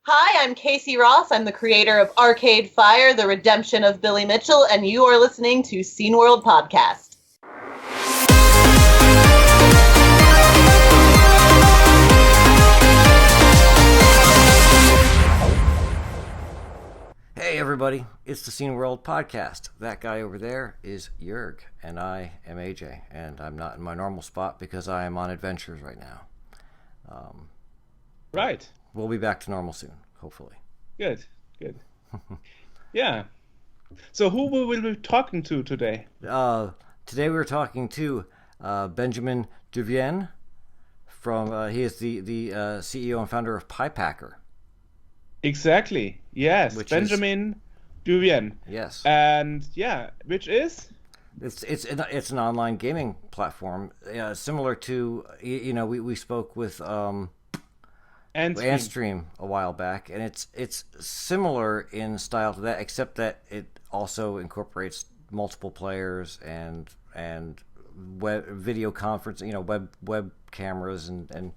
Hi, I'm Casey Ross. I'm the creator of Arcade Fire, The Redemption of Billy Mitchell, and you are listening to Scene World Podcast. Hey everybody, it's the Scene World Podcast. That guy over there is Jurg, and I am AJ, and I'm not in my normal spot because I am on adventures right now. Right. We'll be back to normal soon, hopefully. Good. Yeah. So who will we be talking to today? Today we're talking to Benjamin Duvienne from, he is the CEO and founder of Piepacker. Exactly. Yes. Benjamin Duvienne. Yes. And yeah, which is? It's an online gaming platform, similar to, we spoke with Antstream a while back, and it's similar in style to that, except that it also incorporates multiple players and web video conferencing, web cameras, and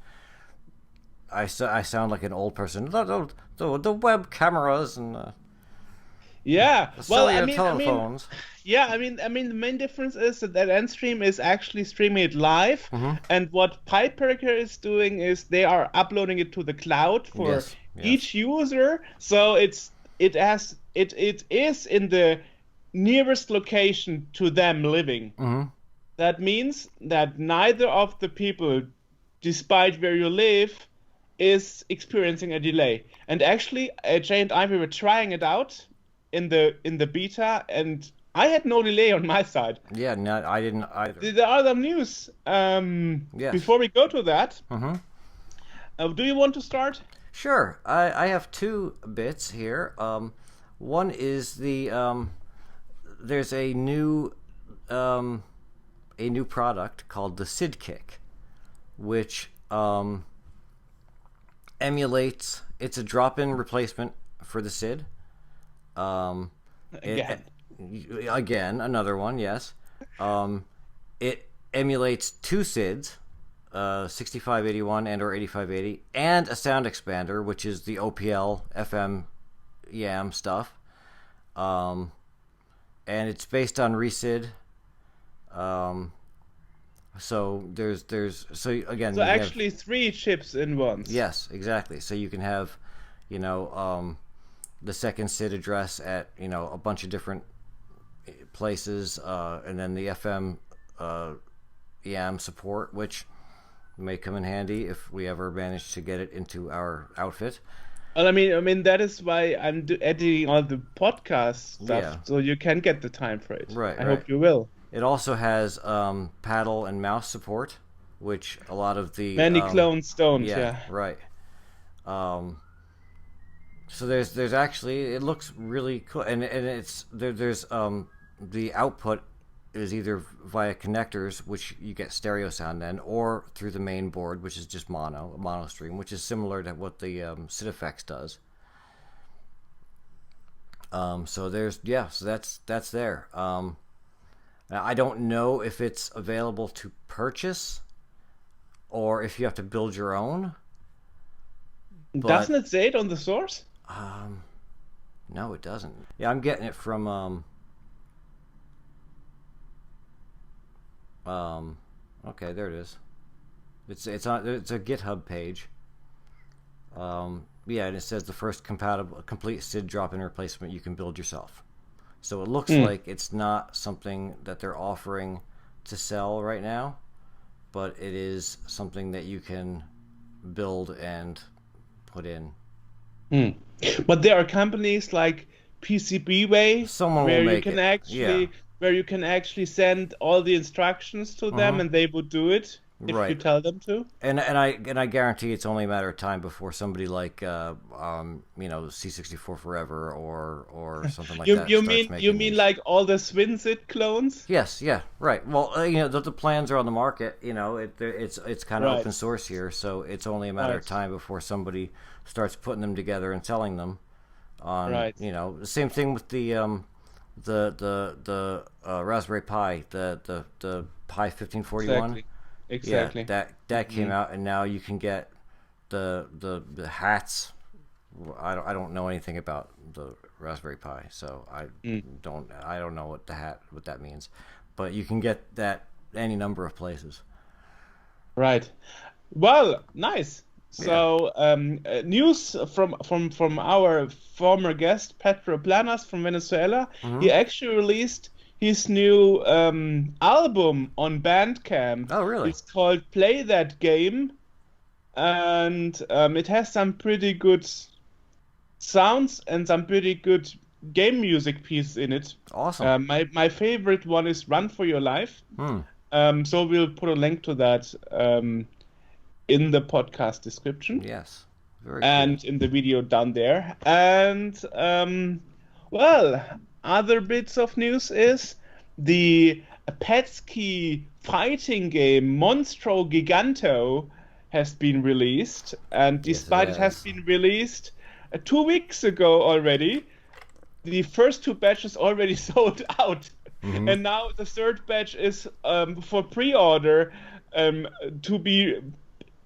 I sound like an old person. The web cameras and yeah, telephones. I mean, the main difference is that Endstream is actually streaming it live, and what Piepacker is doing is they are uploading it to the cloud for each user. So it is in the nearest location to them living. That means that neither of the people, despite where you live, is experiencing a delay. And actually, Jay and I, we were trying it out in the beta, and I had no delay on my side. Yeah, no, I didn't either. There are some news. Yes. Before we go to that, do you want to start? Sure. I have two bits here. One is there's a new product called the SID Kick, which emulates. It's a drop-in replacement for the SID. Again, another one, yes. It emulates two SIDs, 6581 and or 8580, and a sound expander, which is the OPL FM YAM stuff. And it's based on ReSID. So So actually three chips in one. Yes, exactly. So you can have, the second SID address at a bunch of different places, and then the FM YAM support, which may come in handy if we ever manage to get it into our outfit. Well, I mean that is why I'm editing all the podcast stuff, so you can get the time for it. Right. I hope you will. It also has paddle and mouse support, which a lot of the many clones don't. Yeah. Right. So there's actually, it looks really cool, and it's there's the output is either via connectors, which you get stereo sound then, or through the main board, which is just mono stream, which is similar to what the SID Effects does. So that's there. I don't know if it's available to purchase or if you have to build your own. Doesn't it say it on the source? No, it doesn't. Yeah, I'm getting it from okay, there it is. It's a GitHub page. And it says the first complete SID drop-in replacement you can build yourself. So it looks like it's not something that they're offering to sell right now, but it is something that you can build and put in. But there are companies like PCBWay where you can actually send all the instructions to them, and they would do it if you tell them to. And I guarantee it's only a matter of time before somebody like C64 Forever or something like that. You mean like all the SwinSID clones? Yes, yeah, right. Well, the plans are on the market. It's kind of open source here, so it's only a matter of time before somebody starts putting them together and selling them. The same thing with the Raspberry Pi, the Pi 1541. Exactly. Yeah, that came out, and now you can get the hats I don't know anything about the Raspberry Pi, so I don't know what that means. But you can get that any number of places. Right. Well, nice. So, news from our former guest Pedro Planas from Venezuela. He actually released his new album on Bandcamp. Oh, really? It's called Play That Game, and it has some pretty good sounds and some pretty good game music pieces in it. Awesome. My favorite one is Run for Your Life. So we'll put a link to that in the podcast description. Yes. Very cool. In the video down there. And well, other bits of news is the Petsky fighting game Monstro Giganto has been released, and despite it has been released 2 weeks ago already, the first 2 batches already sold out. And now the third batch is for pre-order to be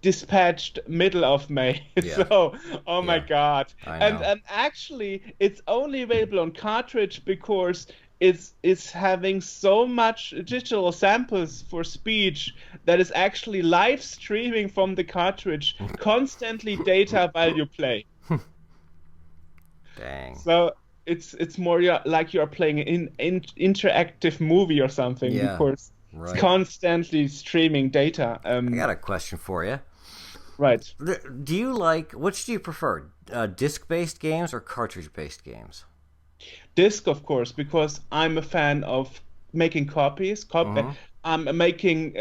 dispatched middle of May. So, my God. And actually, it's only available on cartridge because it's having so much digital samples for speech that is actually live streaming from the cartridge, constantly data while you play. Dang. So it's more like you're playing an interactive movie or something, because it's constantly streaming data. I got a question for you. Right. Do you which do you prefer, disc-based games or cartridge-based games? Disc, of course, because I'm a fan of making copies. I'm making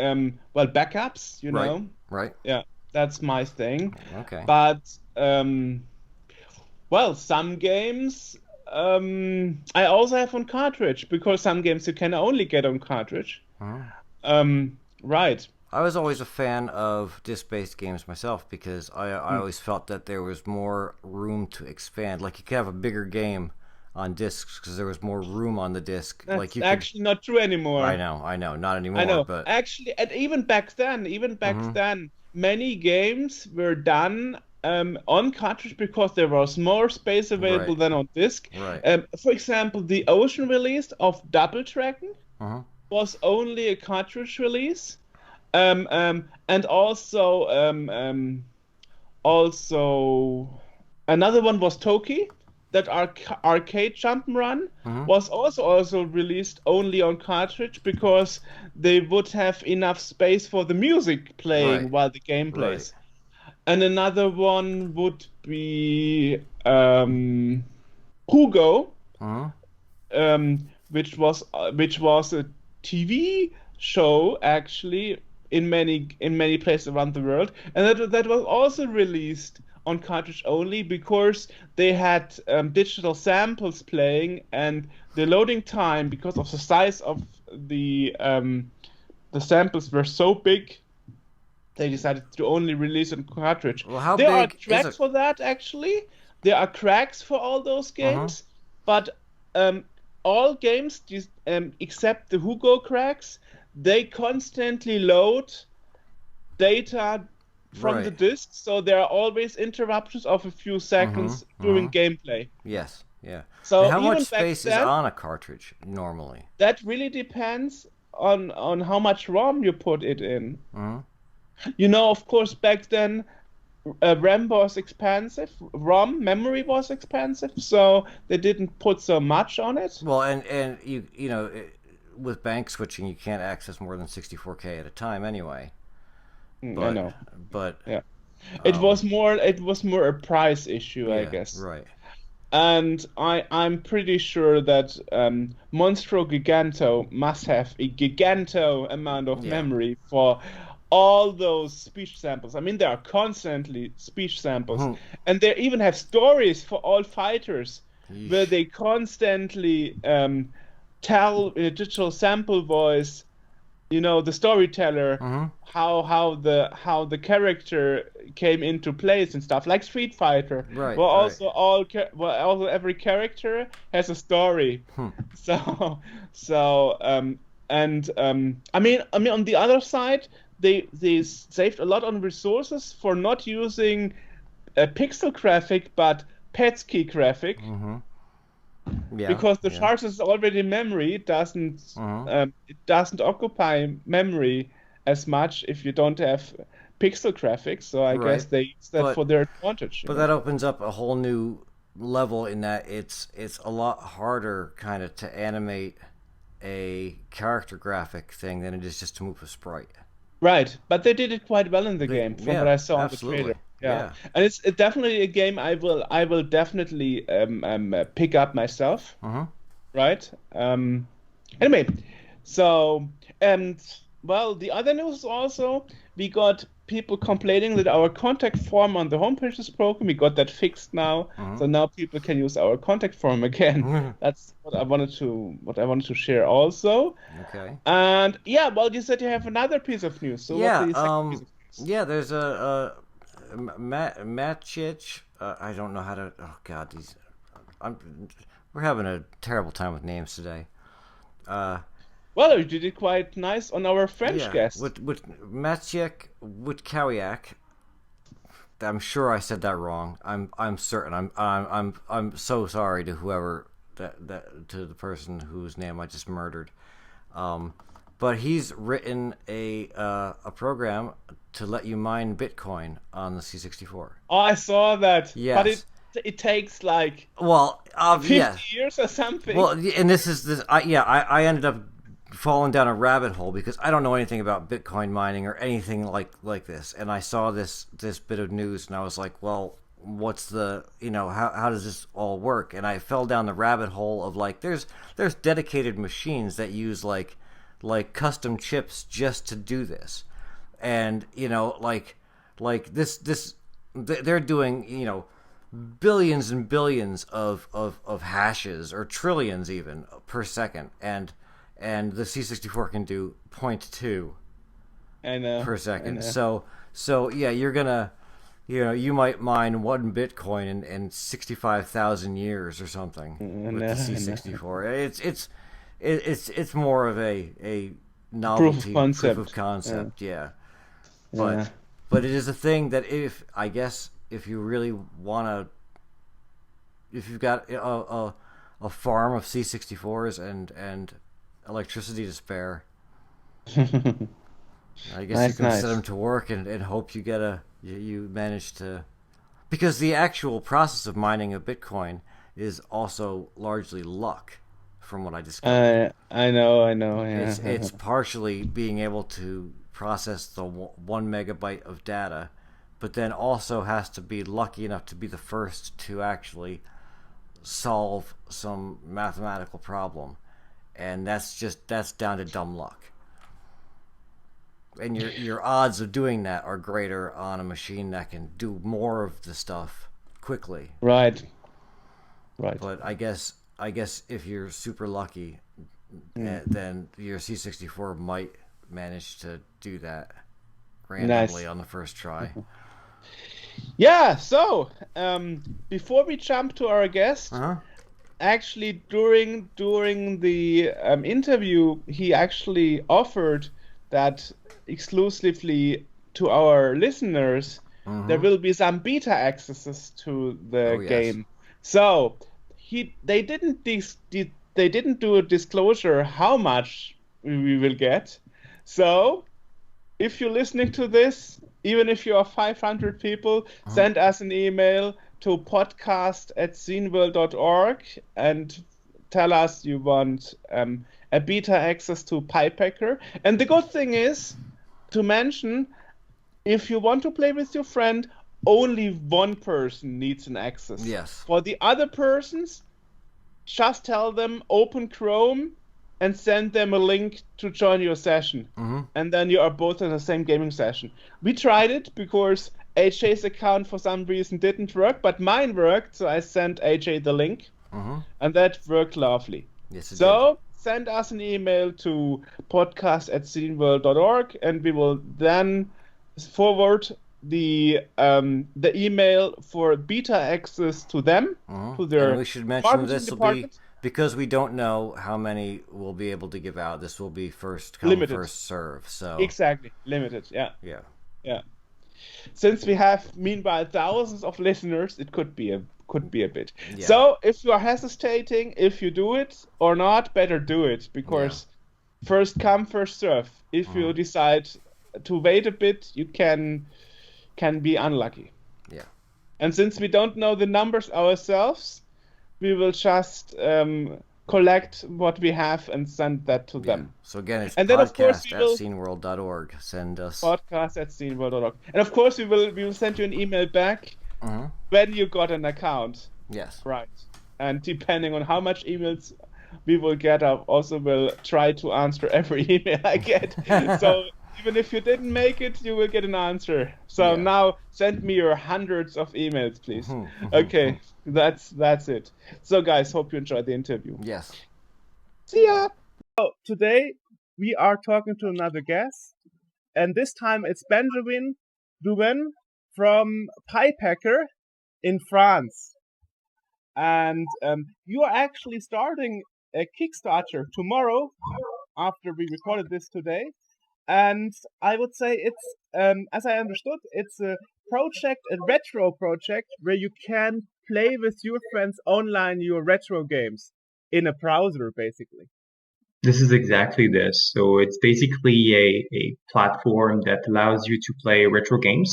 backups, you know. Right. Yeah, that's my thing. Okay. But some games I also have on cartridge, because some games you can only get on cartridge. Right. I was always a fan of disc-based games myself, because I always felt that there was more room to expand. Like, you could have a bigger game on discs because there was more room on the disc. That's actually not true anymore. I know, not anymore. I know. But actually, and even back then, many games were done on cartridge because there was more space available than on disc. Right. For example, the Ocean release of Double Dragon was only a cartridge release. And also another one was Toki, that arcade jump'n'run was also released only on cartridge because they would have enough space for the music playing while the game plays. And another one would be Hugo, which was a TV show actually in many places around the world, and that was also released on cartridge only because they had digital samples playing, and the loading time, because of the size of the samples were so big, they decided to only release on cartridge. Well, how there big are cracks for that, actually. There are cracks for all those games, but all games except the Hugo cracks, they constantly load data from the disc, so there are always interruptions of a few seconds during gameplay. Yes, yeah. So and how much space is on a cartridge normally? That really depends on how much ROM you put it in. You know, of course, back then RAM was expensive, ROM memory was expensive, so they didn't put so much on it. Well, and you know, with bank switching, you can't access more than 64K at a time anyway. I know, but yeah, it was more a price issue, I guess. Right. And I'm pretty sure that Monstro Giganto must have a giganto amount of memory for all those speech samples. I mean, there are constantly speech samples, and they even have stories for all fighters where they constantly tell in a digital sample voice, you know, the storyteller, how the character came into place and stuff, like Street Fighter. Right. Well, also every character has a story. I mean, on the other side, they saved a lot on resources for not using a pixel graphic, but PETSCII graphic. Yeah, because the charge is already memory, it doesn't occupy memory as much if you don't have pixel graphics. So I guess they use that for their advantage. But that opens up a whole new level in that it's a lot harder kind of to animate a character graphic thing than it is just to move a sprite. Right, but they did it quite well in the game from what I saw in the trailer. Yeah, and it's definitely a game I will definitely pick up myself. Right. Anyway, so well, the other news also, we got people complaining that our contact form on the homepage is broken. We got that fixed now, so now people can use our contact form again. That's what I wanted to share also. Okay. And yeah, well, you said you have another piece of news. So what's the second piece of news? Yeah, there's a Matchich. I don't know how to. Oh God, we're having a terrible time with names today. Well, you did it quite nice on our French guest. With Matchich Witkawiak. I'm sure I said that wrong. I'm certain. I'm so sorry to whoever to the person whose name I just murdered. But he's written a program to let you mine Bitcoin on the C64. Oh, I saw that. Yes. But it takes like 50 years or something. Well, and this is this. I ended up falling down a rabbit hole because I don't know anything about Bitcoin mining or anything like this. And I saw this bit of news and I was like, well, what's the how does this all work? And I fell down the rabbit hole of like there's dedicated machines that use like custom chips just to do this, and like this they're doing billions and billions of hashes or trillions even per second, and the C64 can do 0.2 per second. So yeah, you're gonna you might mine 1 Bitcoin in 65,000 years or something with the C64. It's more of a novelty proof of concept, But it is a thing that if you really want to, if you've got a farm of C64s and electricity to spare, I guess you can set them to work and hope you get you manage to, because the actual process of mining a Bitcoin is also largely luck. From what I discovered, I know. Yeah. It's partially being able to process the 1 megabyte of data, but then also has to be lucky enough to be the first to actually solve some mathematical problem, and that's down to dumb luck. And your odds of doing that are greater on a machine that can do more of the stuff quickly. Right. But I guess if you're super lucky, then your C64 might manage to do that randomly on the first try. Yeah, so before we jump to our guest, actually during the interview, he actually offered that exclusively to our listeners, there will be some beta accesses to the game. So they didn't do a disclosure how much we will get. So if you're listening to this, even if you are 500 people, send us an email to podcast@xenoworld.org and tell us you want a beta access to Piepacker. And the good thing is to mention, if you want to play with your friend, only one person needs an access. Yes. For the other persons, just tell them open Chrome and send them a link to join your session. And then you are both in the same gaming session. We tried it because AJ's account for some reason didn't work, but mine worked, so I sent AJ the link. And that worked lovely. Yes, it did. Send us an email to podcast@xenoworld.org and we will then forward the email for beta access to them, to their and we should mention this department. Will be, because we don't know how many we'll be able to give out, this will be first come, limited. First serve. So exactly, limited, yeah. Yeah. Since we have, meanwhile, thousands of listeners, it could be a could be a bit. Yeah. So if you are hesitating, if you do it or not, better do it, because first come, first serve. If you decide to wait a bit, you can be unlucky. Yeah. And since we don't know the numbers ourselves, we will just collect what we have and send that to them. So again, it's and then, of course, podcast@sceneworld.org. Send us podcast@sceneworld.org. And of course, we will send you an email back when you got an account. Yes. Right. And depending on how much emails we will get, I also will try to answer every email I get. So even if you didn't make it, you will get an answer. So now send me your hundreds of emails, please. Okay, that's it. So guys, hope you enjoyed the interview. Yes. See ya! So today we are talking to another guest, and this time it's Benjamin Dubin from Piepacker in France. And you are actually starting a Kickstarter tomorrow after we recorded this today. And I would say it's, as I understood, it's a retro project, where you can play with your friends online your retro games in a browser, basically. This is exactly this. So it's basically a platform that allows you to play retro games.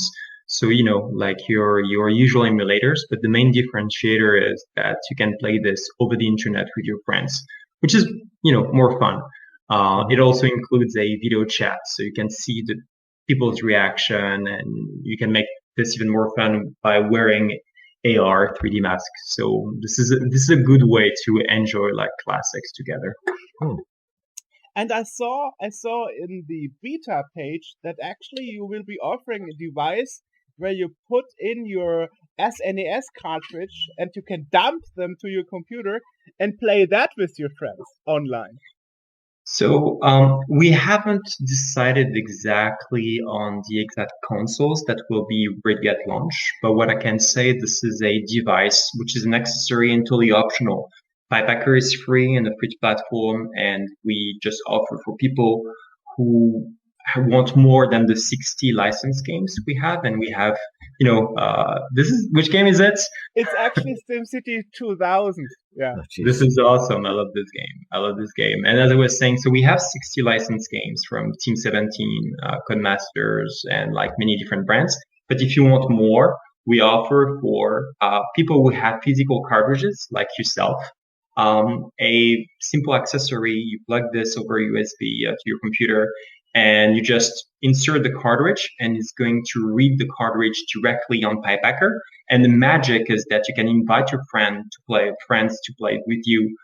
So, like your usual emulators, but the main differentiator is that you can play this over the internet with your friends, which is, more fun. It also includes a video chat, so you can see the people's reaction, and you can make this even more fun by wearing AR 3D masks. So this is a good way to enjoy like classics together. And I saw in the beta page that actually you will be offering a device where you put in your SNES cartridge and you can dump them to your computer and play that with your friends online. So we haven't decided exactly on the exact consoles that will be ready at launch, but what I can say, this is a device which is necessary and totally optional. Piepacker is free and a free platform, and we just offer for people who want more than the 60 licensed games we have. And we have, which game is it? It's actually SimCity 2000. Yeah. This is awesome. I love this game. And as I was saying, so we have 60 licensed games from Team 17, Codemasters, and like many different brands. But if you want more, we offer for people who have physical cartridges like yourself, a simple accessory. You plug this over USB to your computer, and you just insert the cartridge, and it's going to read the cartridge directly on Piepacker. And the magic is that you can invite your friends to play with you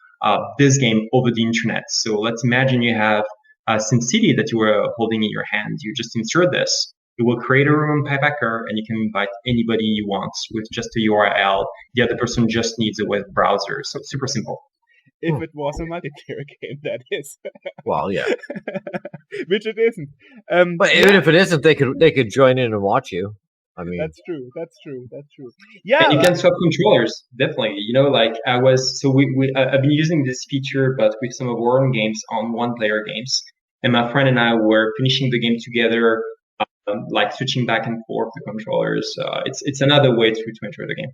this game over the internet. So let's imagine you have SimCity that you were holding in your hand. You just insert this. It will create a room on Piepacker, and you can invite anybody you want with just a URL. The other person just needs a web browser. So super simple. If it was a multiplayer game, that is. Well, yeah. Which it isn't. But even if it isn't, they could join in and watch you. I mean, that's true. Yeah, and you can swap controllers, definitely. I've been using this feature, but with some of our own games on one-player games, and my friend and I were finishing the game together, like switching back and forth the controllers. It's another way to enjoy the game.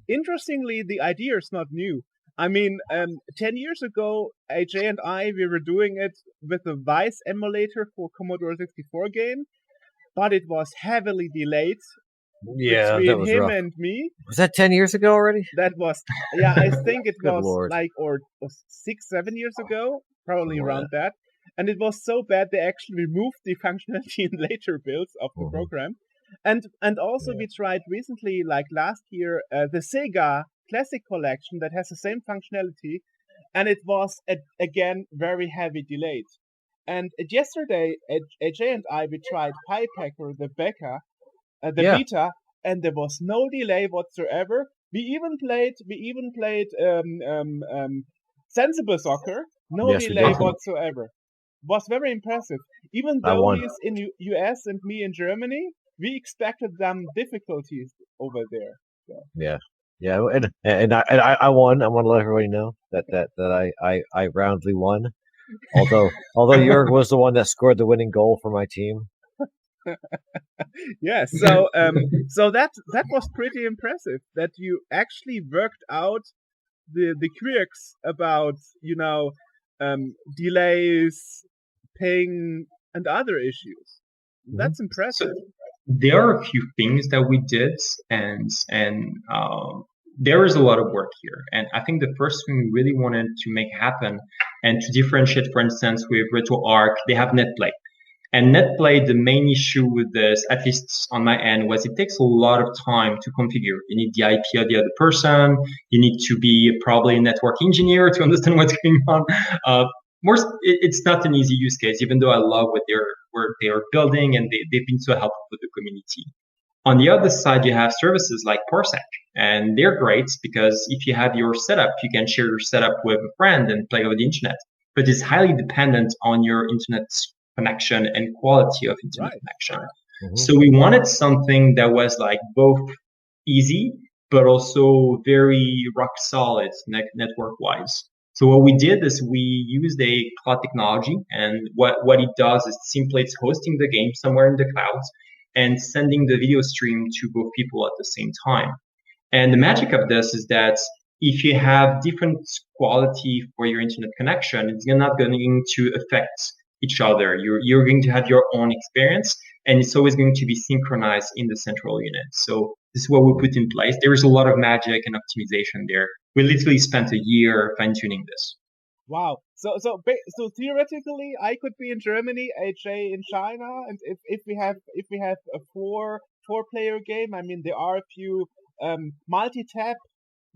Interestingly, the idea is not new. I mean, 10 years ago, AJ and we were doing it with a Vice emulator for Commodore 64 game, but it was heavily delayed. Yeah, that was him rough. And me. Was that 10 years ago already? That was, I think it was Lord. or 6-7 years ago, probably around that. And it was so bad they actually removed the functionality in later builds of the program. And also we tried recently, like last year, the Sega Classic Collection that has the same functionality, and it was again very heavy delayed. And yesterday, AJ and we tried Piepacker, the beta, and there was no delay whatsoever. We even played Sensible Soccer, no delay whatsoever. Was very impressive. Even though he's in US and me in Germany, we expected some difficulties over there. So. Yeah, and I won. I want to let everybody know that I roundly won. Although Jörg was the one that scored the winning goal for my team. Yeah, so that was pretty impressive that you actually worked out the quirks about delays, ping, and other issues. That's impressive. So there are a few things that we did, and there is a lot of work here. And I think the first thing we really wanted to make happen, and to differentiate, for instance, with RetroArch, they have NetPlay. And NetPlay, the main issue with this, at least on my end, was it takes a lot of time to configure. You need the IP of the other person. You need to be probably a network engineer to understand what's going on. It's not an easy use case, even though I love what they're building, and they've been so helpful for the community. On the other side, you have services like Parsec, and they're great because if you have your setup, you can share your setup with a friend and play over the internet. But it's highly dependent on your internet connection and quality of internet connection. Mm-hmm. So we wanted something that was like both easy, but also very rock solid network wise. So what we did is we used a cloud technology, and what it does is simply it's hosting the game somewhere in the cloud and sending the video stream to both people at the same time. And the magic of this is that if you have different quality for your internet connection, it's not going to affect each other. You're going to have your own experience, and it's always going to be synchronized in the central unit. So this is what we put in place. There is a lot of magic and optimization there. We literally spent a year fine-tuning this. Wow. So theoretically, I could be in Germany, AJ in China, and if we have a four-player game, I mean there are a few multi-tap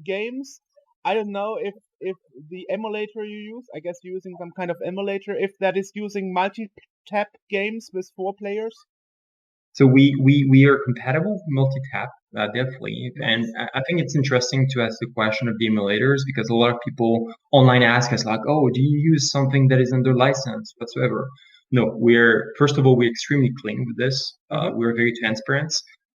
games. I don't know if the emulator you use, I guess you're using some kind of emulator, if that is using multi-tap games with 4 players. So we are compatible with multi-tap, definitely. And I think it's interesting to ask the question of the emulators, because a lot of people online ask us like, oh, do you use something that is under license whatsoever? No, first of all, we're extremely clean with this. We're very transparent.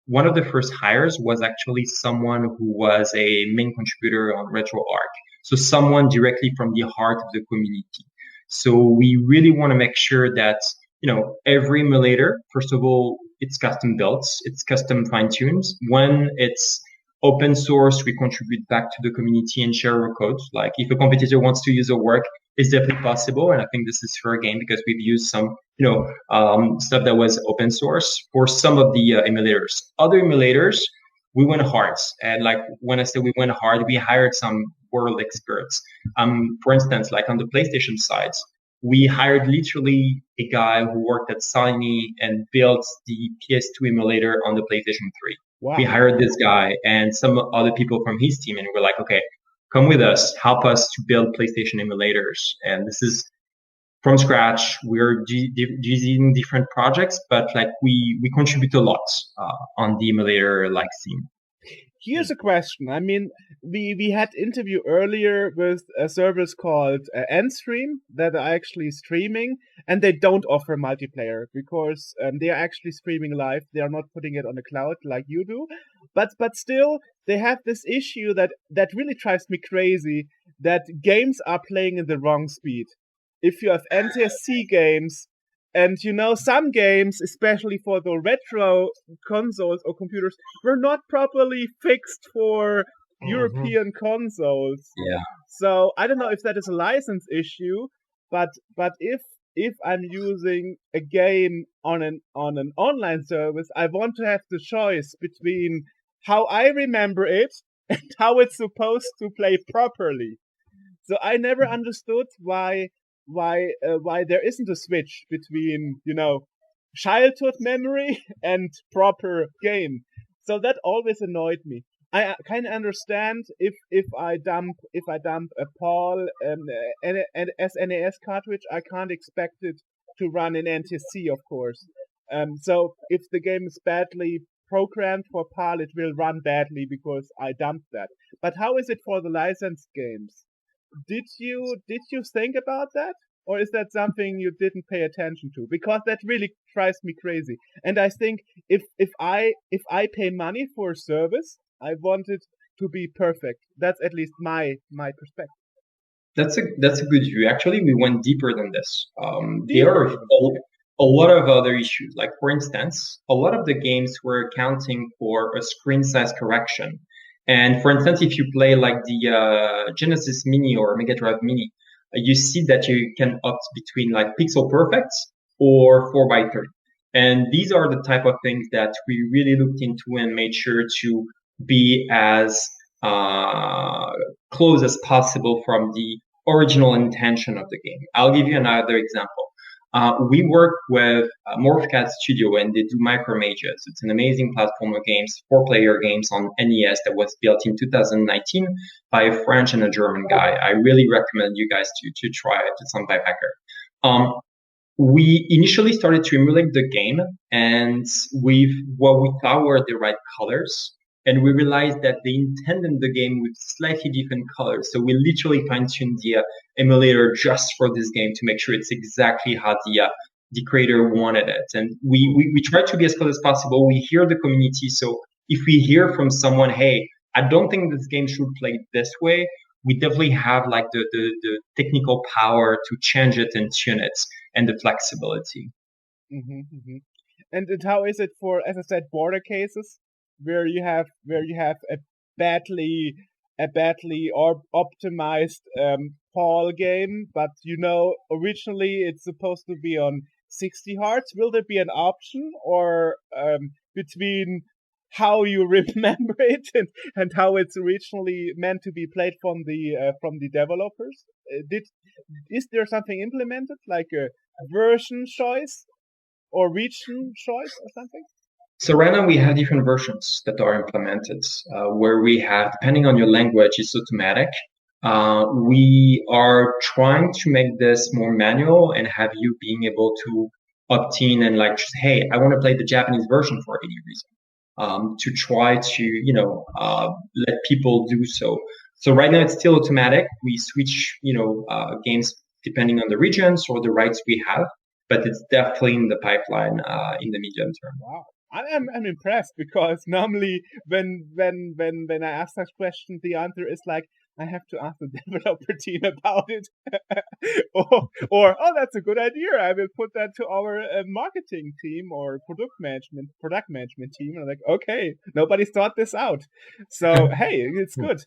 One of the first hires was actually someone who was a main contributor on RetroArch. So someone directly from the heart of the community. So we really want to make sure that, every emulator, first of all, it's custom built, it's custom fine-tuned. When it's open source, we contribute back to the community and share our code. Like if a competitor wants to use our work, it's definitely possible. And I think this is fair game because we've used some, stuff that was open source for some of the emulators. Other emulators, we went hard. And like when I say we went hard, we hired some world experts. For instance, like on the PlayStation side, we hired literally a guy who worked at Sony and built the PS2 emulator on the PlayStation 3. Wow. We hired this guy and some other people from his team, and we're like, okay, come with us, help us to build PlayStation emulators. And this is from scratch. We're using different projects, but like we contribute a lot on the emulator like scene. Here's a question. I mean, we had interview earlier with a service called Endstream that are actually streaming, and they don't offer multiplayer because they are actually streaming live. They are not putting it on the cloud like you do, but still they have this issue that really drives me crazy, that games are playing in the wrong speed. If you have NTSC games, and some games, especially for the retro consoles or computers, were not properly fixed for European consoles. Yeah. So I don't know if that is a license issue, but if I'm using a game on an online service, I want to have the choice between how I remember it and how it's supposed to play properly. So I never understood why there isn't a switch between childhood memory and proper game. So that always annoyed me. I kind of understand if I dump a PAL and SNES cartridge, I can't expect it to run in NTSC, of course. So if the game is badly programmed for PAL, it will run badly because I dumped that. But how is it for the licensed games? Did you think about that? Or is that something you didn't pay attention to? Because that really drives me crazy. And I think if I pay money for a service, I want it to be perfect. That's at least my perspective. That's a good view. Actually, we went deeper than this. There are a lot of other issues. Like, for instance, a lot of the games were accounting for a screen size correction. And for instance, if you play like the Genesis Mini or Mega Drive Mini, you see that you can opt between like pixel perfect or 4x30. And these are the type of things that we really looked into and made sure to be as close as possible from the original intention of the game. I'll give you another example. We work with Morphcat Studio, and they do Micromages. It's an amazing platform of games, 4-player games on NES that was built in 2019 by a French and a German guy. I really recommend you guys to try it. It's on Piepacker. We initially started to emulate the game, and with what we thought were the right colors. And we realized that they intended the game with slightly different colors. So we literally fine-tuned the emulator just for this game to make sure it's exactly how the creator wanted it. And we try to be as close as possible. We hear the community. So if we hear from someone, hey, I don't think this game should play this way, we definitely have like the technical power to change it and tune it, and the flexibility. Mm-hmm, mm-hmm. And how is it for, as I said, border cases where you have a badly or optimized PAL game, but originally it's supposed to be on 60 Hz? Will there be an option or between how you remember it and how it's originally meant to be played from the developers? Is there something implemented, like a version choice or region choice or something? So right now we have different versions that are implemented, where we have, depending on your language, it's automatic. We are trying to make this more manual and have you being able to opt in and like, hey, I want to play the Japanese version for any reason, to try to, let people do so. So right now it's still automatic. We switch, games depending on the regions or the rights we have, but it's definitely in the pipeline in the medium term. Wow. I'm impressed, because normally when I ask such questions, the answer is like, I have to ask the developer team about it, or that's a good idea. I will put that to our marketing team or product management team. And I'm like, okay, nobody's thought this out. So hey, it's good.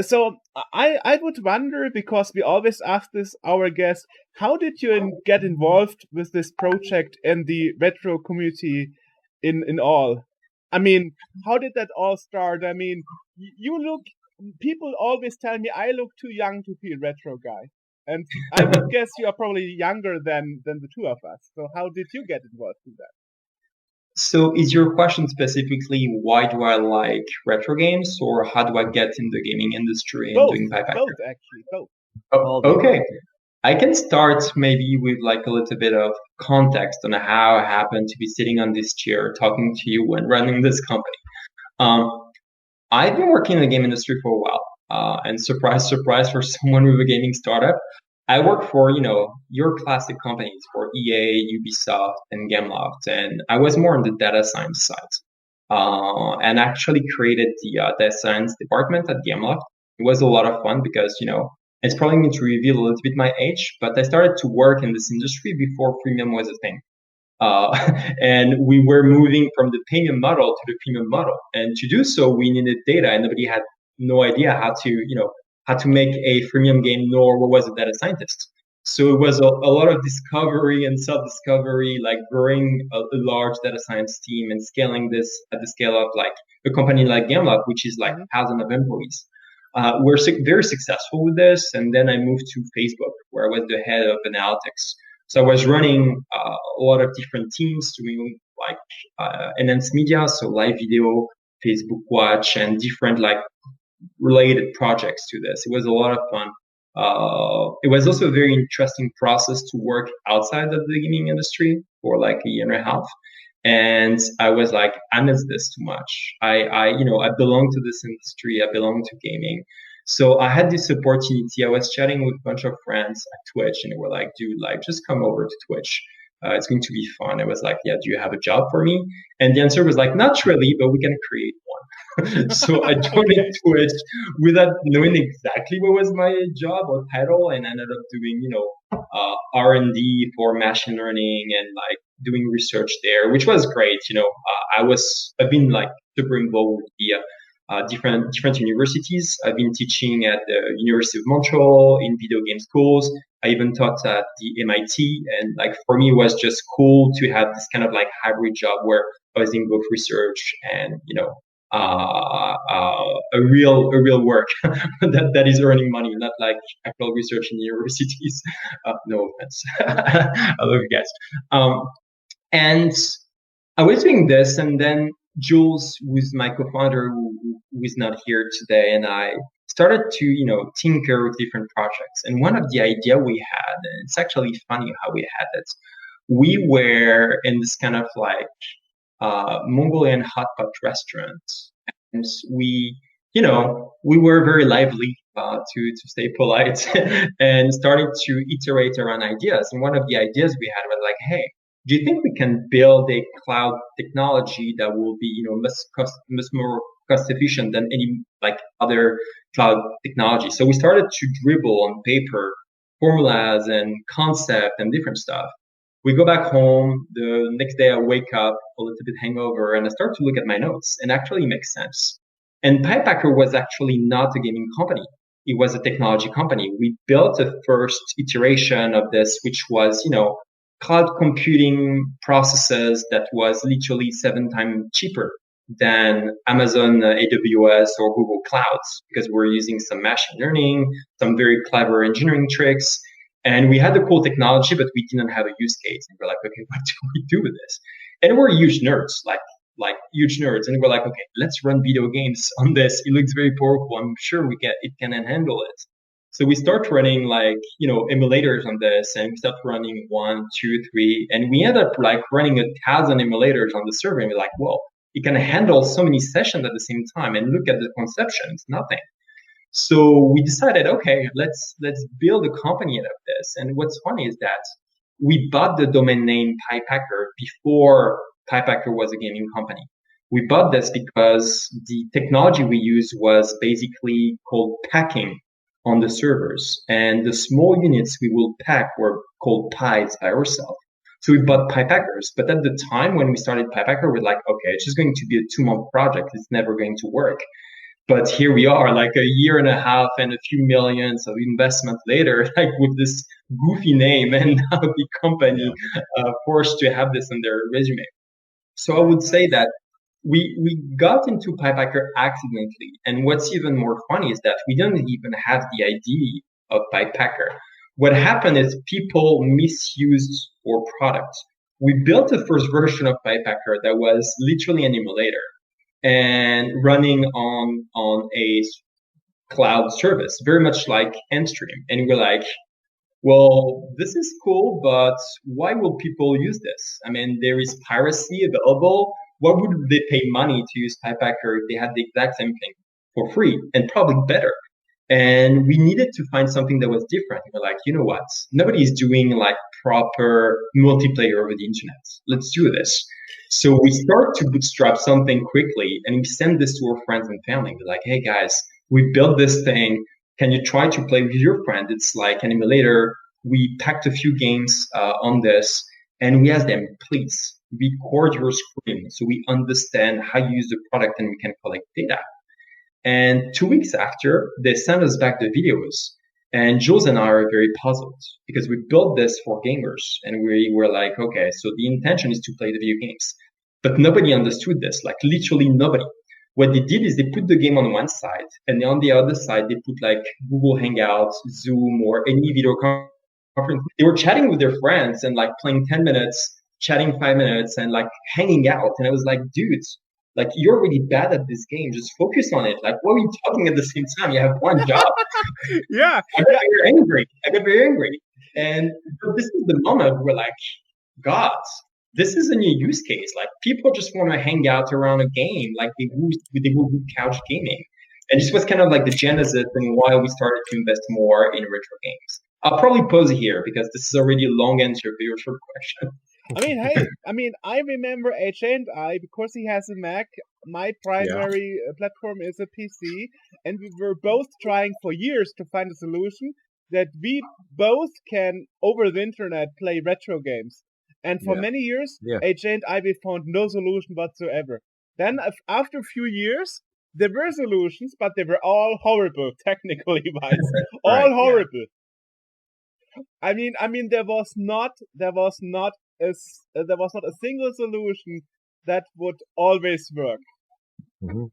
So I would wonder, because we always ask this our guests, how did you get involved with this project and the retro community in all? I mean, how did that all start? I mean, people always tell me I look too young to be a retro guy. And I would guess you are probably younger than the two of us. So how did you get involved in that? So is your question specifically, why do I like retro games, or how do I get in the gaming industry and doing Piepacker? Both, actually, both. Oh, okay. I can start maybe with like a little bit of context on how I happened to be sitting on this chair talking to you and running this company. I've been working in the game industry for a while, and surprise, surprise, for someone with a gaming startup, I work for, your classic companies, for EA, Ubisoft, and Gameloft, and I was more on the data science side, and actually created the data science department at Gameloft. It was a lot of fun because, it's probably going to reveal a little bit my age, but I started to work in this industry before freemium was a thing. And we were moving from the payment model to the premium model. And to do so, we needed data, and nobody had no idea how to make a freemium game, nor what was a data scientist. So it was a lot of discovery and self-discovery, like growing a large data science team and scaling this at the scale of like a company like Gameloft, which is like thousands of employees. We're very successful with this. And then I moved to Facebook, where I was the head of analytics. So I was running a lot of different teams, doing like enhanced media, so live video, Facebook Watch, and different like related projects to this. It was a lot of fun. It was also a very interesting process to work outside of the gaming industry for like a year and a half. And I was like, I miss this too much. I belong to this industry. I belong to gaming. So I had this opportunity. I was chatting with a bunch of friends at Twitch, and they were like, dude, like, just come over to Twitch. It's going to be fun. I was like, yeah, do you have a job for me? And the answer was like, not really, but we can create one. So I joined into it without knowing exactly what was my job or title, and ended up doing, R&D for machine learning and like doing research there, which was great. I've been like super involved with the different universities. I've been teaching at the University of Montreal in video game schools. I even taught at the MIT, and like for me, it was just cool to have this kind of like hybrid job where I was doing both research and a real work that is earning money, not like actual research in universities. No offense, I love you guys. And I was doing this, and then Jules, who's my co-founder, who is not here today, and I started to, tinker with different projects. And one of the idea we had, and it's actually funny how we had it, we were in this kind of like Mongolian hot pot restaurant, and we were very lively, to stay polite, and started to iterate around ideas. And one of the ideas we had was like, hey, do you think we can build a cloud technology that will be, much more cost efficient than any like other cloud technology? So we started to dribble on paper formulas and concept and different stuff. We go back home. The next day I wake up a little bit hangover, and I start to look at my notes, and actually it makes sense. And Piepacker was actually not a gaming company. It was a technology company. We built the first iteration of this, which was, cloud computing processes that was literally 7 times cheaper than Amazon AWS or Google Clouds, because we're using some machine learning, some very clever engineering tricks. And we had the cool technology, but we didn't have a use case. And we're like, okay, what do we do with this? And we're huge nerds, like huge nerds. And we're like, okay, let's run video games on this. It looks very powerful. I'm sure it can handle it. So we start running emulators on this, and we start running 1, 2, 3, and we end up like running 1,000 emulators on the server. And we're like, well, it can handle so many sessions at the same time. And look at the conception; it's nothing. So we decided, okay, let's build a company out of this. And what's funny is that we bought the domain name Piepacker before Piepacker was a gaming company. We bought this because the technology we used was basically called packing on the servers, and the small units we will pack were called pies by ourselves. So we bought Piepackers, but at the time when we started Piepacker, we're like, okay, it's just going to be a 2-month project. It's never going to work. But here we are, like a year and a half and a few millions of investment later, like with this goofy name, and now the company forced to have this in their resume. So I would say that we got into Piepacker accidentally. And what's even more funny is that we didn't even have the idea of Piepacker. What happened is people misused our product. We built the first version of Piepacker that was literally an emulator and running on a cloud service, very much like Endstream. And we're like, well, this is cool, but why will people use this? I mean, there is piracy available. Why would they pay money to use Piepacker if they had the exact same thing for free and probably better? And we needed to find something that was different. We're like, you know what? Nobody's doing like proper multiplayer over the internet. Let's do this. So we start to bootstrap something quickly, and we send this to our friends and family. We're like, hey guys, we built this thing. Can you try to play with your friend? It's like an emulator. We packed a few games on this, and we asked them, please record your screen so we understand how you use the product and we can collect data. And 2 weeks after, they sent us back the videos. And Jules and I are very puzzled because we built this for gamers, and we were like, okay, so the intention is to play the video games. But nobody understood this, like literally nobody. What they did is they put the game on one side, and on the other side, they put like Google Hangouts, Zoom, or any video conference. They were chatting with their friends and like playing 10 minutes, chatting 5 minutes, and like hanging out. And I was like, dudes, like you're really bad at this game. Just focus on it. Like, what are you talking at the same time? You have one job. Yeah. I got very angry. And this is the moment where like, God, this is a new use case. Like people just want to hang out around a game. Like they will do couch gaming. And this was kind of like the genesis and why we started to invest more in retro games. I'll probably pause here because this is already a long answer to your short question. I remember AJ and I, because he has a Mac, my primary platform is a PC, and we were both trying for years to find a solution that we both can, over the internet, play retro games. And for many years, AJ and I, we found no solution whatsoever. Then, after a few years, there were solutions, but they were all horrible, technically wise. All horrible. I mean, there was not a single solution that would always work. Mm-hmm.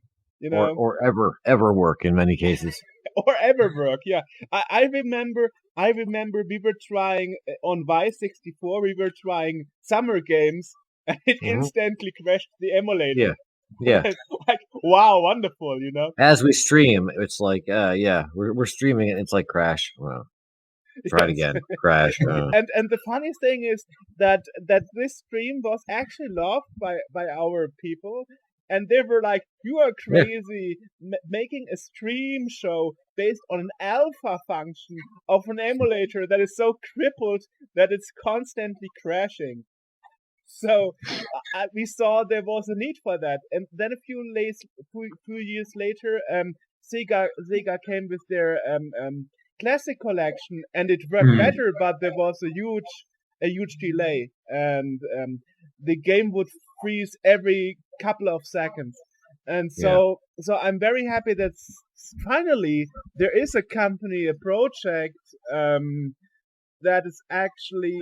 You know, or ever work in many cases. Or ever work. Yeah, I remember we were trying on Y64. We were trying summer games, and it instantly crashed the emulator. Yeah. Like, wow, wonderful. You know. As we stream, it's like, we're streaming it. It's like crash. Wow. Try it again. Crash. And the funniest thing is that this stream was actually loved by our people, and they were like, "You are crazy, making a stream show based on an alpha function of an emulator that is so crippled that it's constantly crashing." So we saw there was a need for that, and then a few years later, Sega came with their classic collection, and it worked better, but there was a huge delay, and the game would freeze every couple of seconds. And so I'm very happy that finally there is a company, a project that is actually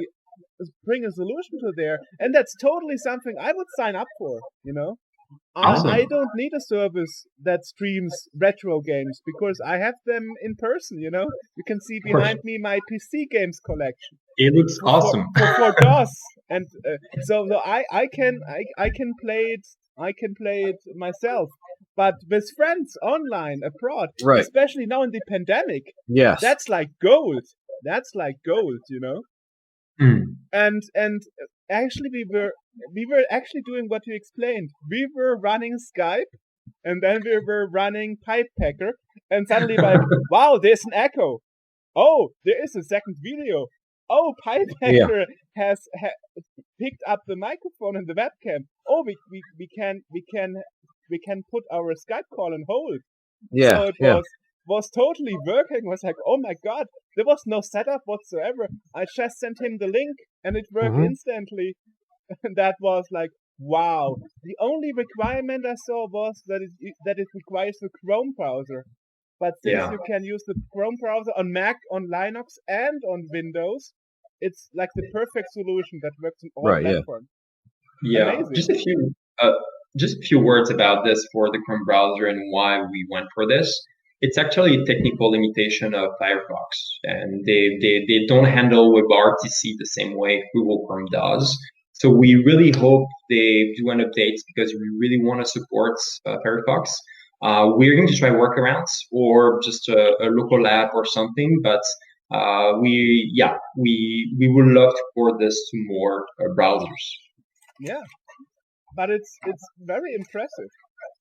bring a solution to there, and that's totally something I would sign up for. You know, Awesome. I don't need a service that streams retro games because I have them in person. You know, you can see behind me my PC games collection. It looks awesome. For DOS, and so I can play it. I can play it myself, but with friends online abroad, especially now in the pandemic. Yes, that's like gold. That's like gold. You know. And actually we were actually doing what you explained. We were running Skype, and then we were running Piepacker, and suddenly like, wow, there's an echo. Oh, there is a second video. Oh, Piepacker has picked up the microphone and the webcam. Oh, we can put our Skype call on hold. So it was totally working. It was like, oh my god, there was no setup whatsoever. I just sent him the link and it worked instantly. And that was like, wow. The only requirement I saw was that it requires the Chrome browser. But since you can use the Chrome browser on Mac, on Linux, and on Windows, it's like the perfect solution that works on all platforms. Yeah, amazing. Just a few words about this for the Chrome browser and why we went for this. It's actually a technical limitation of Firefox, and they don't handle WebRTC the same way Google Chrome does. So we really hope they do an update because we really want to support Firefox. We're going to try workarounds or just a local app or something, but we would love to port this to more browsers. Yeah, but it's very impressive.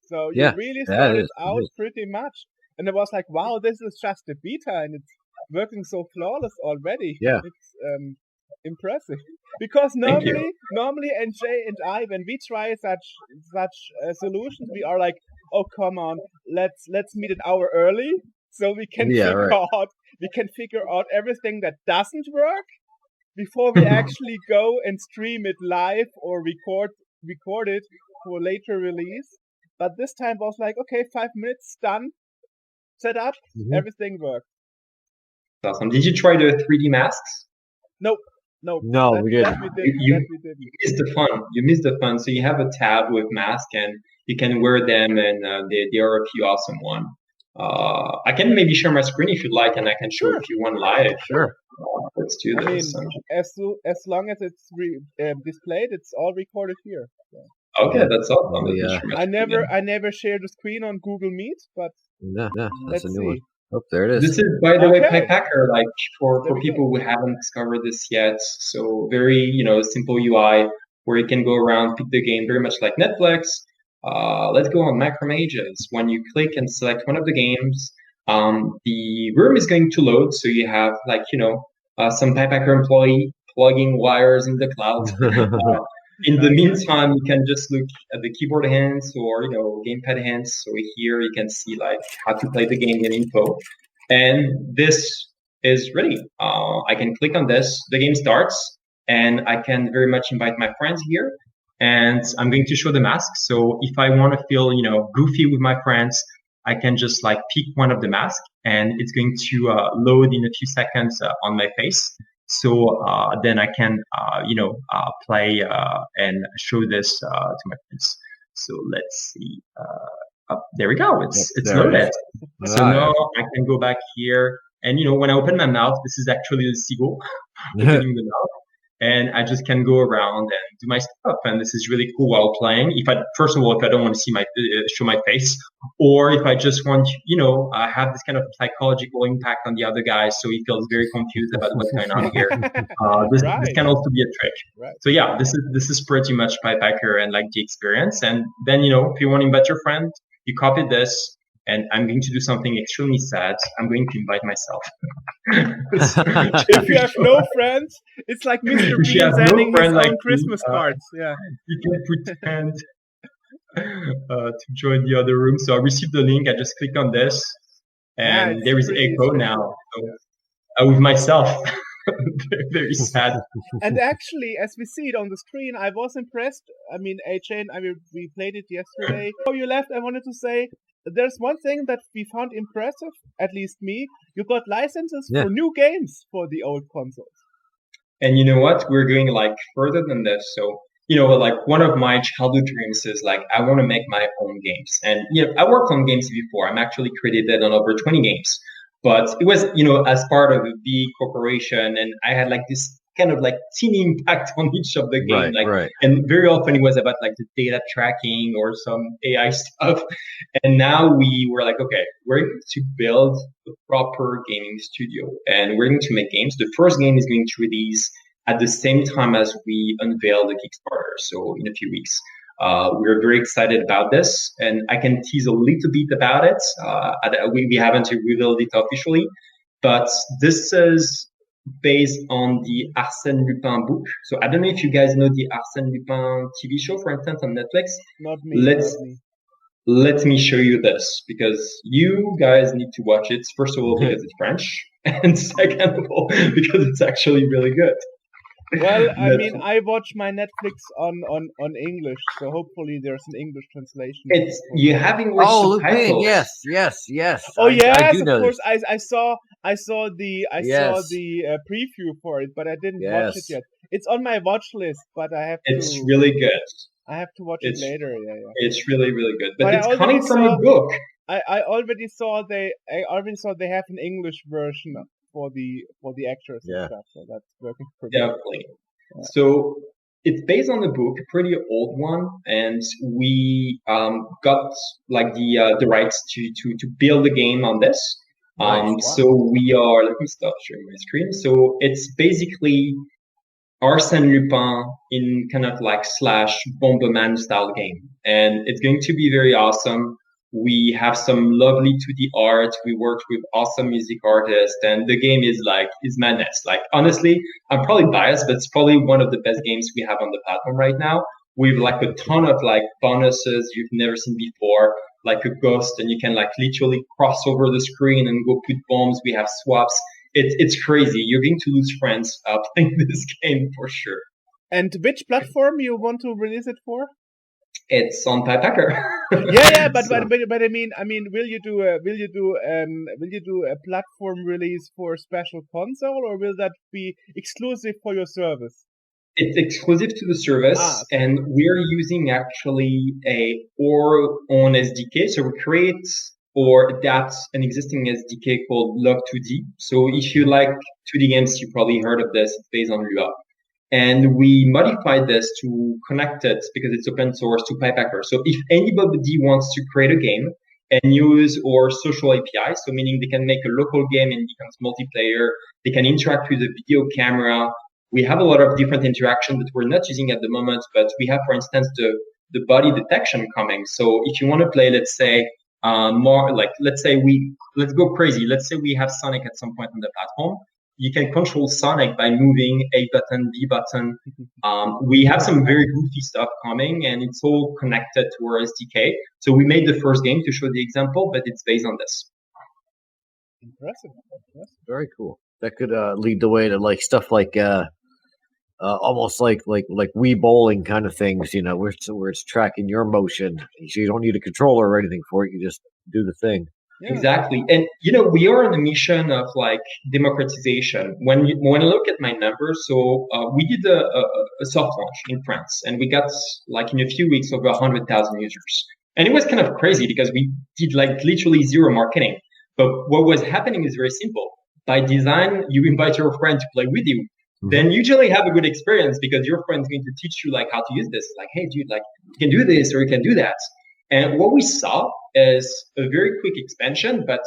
So you really started out pretty much. And it was like, wow, this is just a beta, and it's working so flawless already. Yeah, it's impressive. Because normally NJ and I, when we try such solutions, we are like, oh come on, let's meet an hour early so we can figure out everything that doesn't work before we actually go and stream it live or record it for later release. But this time was like, okay, 5 minutes, done. Set up, everything worked. Awesome. Did you try the 3D masks? Nope. No, we didn't. You missed the fun. You missed the fun. So you have a tab with masks, and you can wear them, and they are a few awesome one. I can maybe share my screen if you'd like, and I can show if you want live. Sure. Let's do this. As long as it's displayed, it's all recorded here. So. Okay, that's awesome. I never shared the screen on Google Meet, but that's a new one. Oh, there it is. This is, by the way, Piepacker, like for people who haven't discovered this yet. So very, simple UI where you can go around, pick the game, very much like Netflix. Let's go on Macromages. When you click and select one of the games, the room is going to load. So you have some Piepacker employee plugging wires in the cloud. In the meantime, you can just look at the keyboard hints or, gamepad hints. So here you can see like how to play the game in info. And this is ready. I can click on this, the game starts, and I can very much invite my friends here. And I'm going to show the mask. So if I want to feel, goofy with my friends, I can just like pick one of the masks, and it's going to load in a few seconds on my face. So then I can, play and show this to my friends. So let's see. There we go. It's loaded. So now I can go back here. And, when I open my mouth, this is actually the seagull opening the mouth. And I just can go around and do my stuff. And this is really cool while playing. First of all, if I don't want to see show my face, or if I just want, have this kind of psychological impact on the other guy, so he feels very confused about what's going on here. This can also be a trick. Right. So yeah, this is pretty much Piepacker and like the experience. And then, if you want to invite your friend, you copy this. And I'm going to do something extremely sad. I'm going to invite myself. If you have no friends, it's like Mr. Bean sending his own Christmas cards. Yeah. You can pretend to join the other room. So I received the link. I just click on this, and there is echo now. So, with myself. Very sad. And actually, as we see it on the screen, I was impressed. I mean, Jane, we played it yesterday. Before you left, I wanted to say, there's one thing that we found impressive, at least me. You got licenses for new games for the old consoles. And you know what? We're going like further than this. So, like one of my childhood dreams is like, I want to make my own games. And, I worked on games before. I'm actually credited on over 20 games. But it was, as part of a big corporation. And I had like this kind of like teeny impact on each of the game. And very often it was about like the data tracking or some AI stuff. And now we were like, okay, we're going to build a proper gaming studio and we're going to make games. The first game is going to release at the same time as we unveil the Kickstarter. So in a few weeks. We're very excited about this, and I can tease a little bit about it. We haven't revealed it officially, but this is based on the Arsène Lupin book. So I don't know if you guys know the Arsène Lupin TV show, for instance, on Netflix. Not me. Let me show you this, because you guys need to watch it. First of all, because it's French, and second of all, because it's actually really good. Well, I mean, I watch my Netflix on English, so hopefully there's an English translation. You have English subtitles. Yes. Oh yes, I do of course. I saw the preview for it, but I didn't watch it yet. It's on my watch list, but I have to. It's really good. I have to watch it later. Yeah. It's really, really good, but it's coming from a book. I already saw they have an English version for the actors and stuff, so that's working pretty definitely. Yeah. So it's based on the book, a pretty old one, and we got like the rights to build the game on this. So we are. Let me stop sharing my screen. So it's basically Arsène Lupin in kind of like / Bomberman style game, and it's going to be very awesome. We have some lovely 2D art. We worked with awesome music artists, and the game is madness. Like, honestly, I'm probably biased, but it's probably one of the best games we have on the platform right now. With like a ton of like bonuses you've never seen before, like a ghost, and you can like literally cross over the screen and go put bombs. We have swaps. It's crazy. You're going to lose friends playing this game for sure. And which platform you want to release it for? It's on Piepacker. but I mean, will you do a platform release for a special console, or will that be exclusive for your service? It's exclusive to the service, and we're using actually our own SDK. So we create or adapt an existing SDK called Log2D. So if you like 2D games, you probably heard of this. It's based on Lua. And we modified this to connect it, because it's open source, to Piepacker. So if anybody wants to create a game and use our social API, so meaning they can make a local game and becomes multiplayer, they can interact with the video camera. We have a lot of different interaction that we're not using at the moment, but we have, for instance, the body detection coming. So if you want to play, let's say, let's go crazy. Let's say we have Sonic at some point on the platform. you can control Sonic by moving A button, B button. We have some very goofy stuff coming, and it's all connected to our SDK. So we made the first game to show the example, but it's based on this. Impressive. Very cool. That could lead the way to like stuff like almost like Wii bowling kind of things, you know, where it's tracking your motion, so you don't need a controller or anything for it. You just do the thing. Yeah. Exactly. And, you know, we are on a mission of like democratization. When I look at my numbers, so we did a soft launch in France, and we got like in a few weeks over 100,000 users. And it was kind of crazy because we did like literally zero marketing. But what was happening is very simple. By design, you invite your friend to play with you. Then usually have a good experience because your friend's going to teach you like how to use this. Like, hey, dude, like you can do this or you can do that. And what we saw is a very quick expansion, but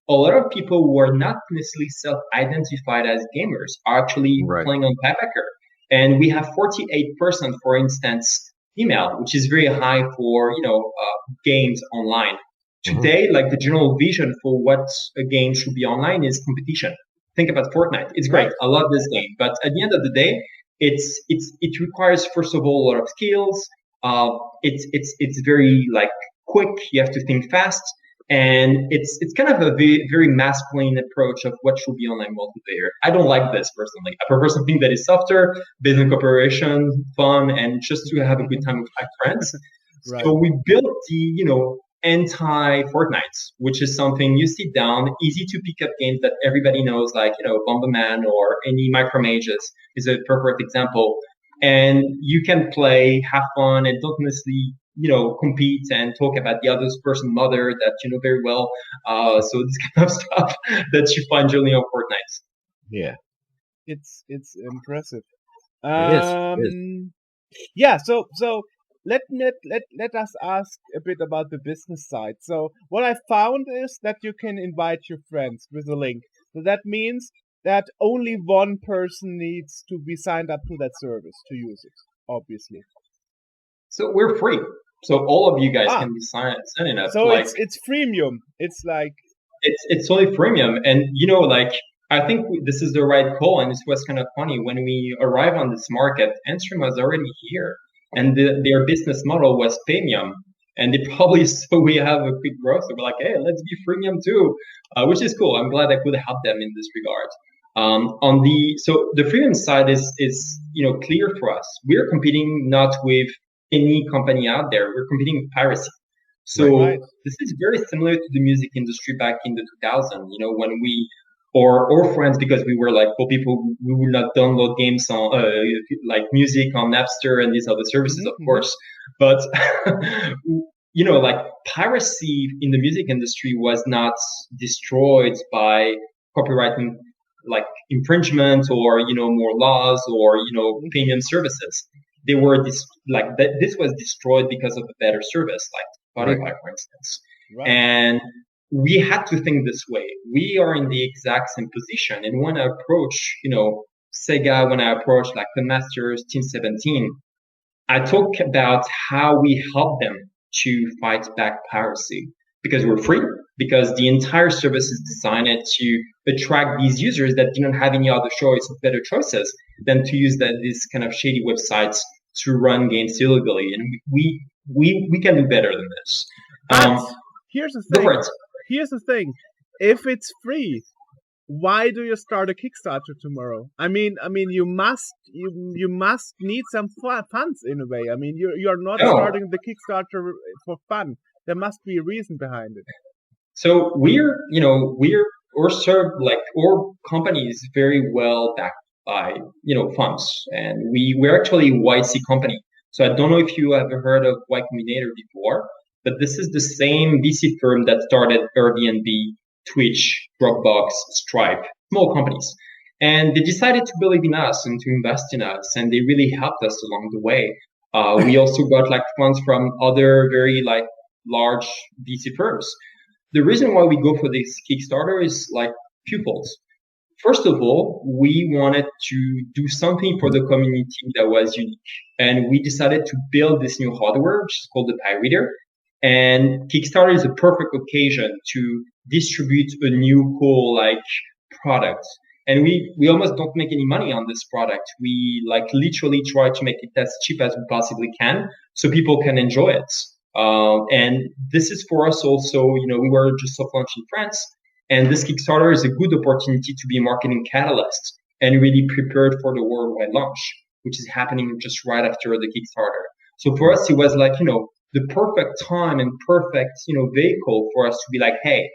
a lot of people who are not necessarily self-identified as gamers are actually playing on Piepacker. And we have 48%, for instance, female, which is very high for, you know, games online. Today, like the general vision for what a game should be online is competition. Think about Fortnite. It's great. I love this game. But at the end of the day, it requires, first of all, a lot of skills. It's very like quick. You have to think fast. And it's kind of a very masculine approach of what should be online multiplayer. I don't like this personally. I prefer something that is softer, based on cooperation, fun, and just to have a good time with my friends. So we built the, you know, anti-Fortnite, which is something you sit down, easy to pick up games that everybody knows, like, you know, Bomberman or any Micromages is a perfect example. And you can play, have fun, and don't necessarily, you know, compete and talk about the other person's mother that you know very well. So this kind of stuff that you find generally on Fortnite. Yeah. It's impressive. It is. Yeah, so let us ask a bit about the business side. So what I found is that you can invite your friends with a link. So that means that only one person needs to be signed up to that service to use it, obviously. So we're free. So all of you guys can be signing up. So like, it's freemium. It's like it's totally freemium, and you know, like I think this is the right call. And this was kind of funny when we arrived on this market. Endstream was already here. And their business model was premium, and they probably saw we have a quick growth. So we're like, hey, let's be freemium too, which is cool. I'm glad I could help them in this regard. So the freemium side is you know clear for us. We're competing not with any company out there. We're competing with piracy. So this is very similar to the music industry back in the 2000s. You know, when we or friends, because we were like, well, people, we will not download games on like music on Napster and these other services, of course. But you know, like piracy in the music industry was not destroyed by copyright like infringement or you know more laws or you know premium services. They were this was destroyed because of a better service, like Spotify, for instance, and we had to think this way. We are in the exact same position. And when I approach, you know, Sega, when I approach like Codemaster, Team 17, I talk about how we help them to fight back piracy because we're free, because the entire service is designed to attract these users that didn't have any other choice or better choices than to use these kind of shady websites to run games illegally. And we can do better than this. Here's the thing. Here's the thing. If it's free, why do you start a Kickstarter tomorrow? I mean, you must need some funds in a way. I mean, you're not starting the Kickstarter for fun. There must be a reason behind it. So our company is very well backed by funds, and we're actually a YC company. So I don't know if you have heard of Y Combinator before. But this is the same VC firm that started Airbnb, Twitch, Dropbox, Stripe, small companies. And they decided to believe in us and to invest in us. And they really helped us along the way. We also got funds from other very large VC firms. The reason why we go for this Kickstarter is twofold. First of all, we wanted to do something for the community that was unique. And we decided to build this new hardware, which is called the Pi Reader. And Kickstarter is a perfect occasion to distribute a new cool product. And we almost don't make any money on this product. We like literally try to make it as cheap as we possibly can so people can enjoy it. And this is for us also, we were just soft launched in France, and this Kickstarter is a good opportunity to be a marketing catalyst and really prepared for the worldwide launch, which is happening just right after the Kickstarter. So for us, it was like, the perfect time and perfect, vehicle for us to be like, hey,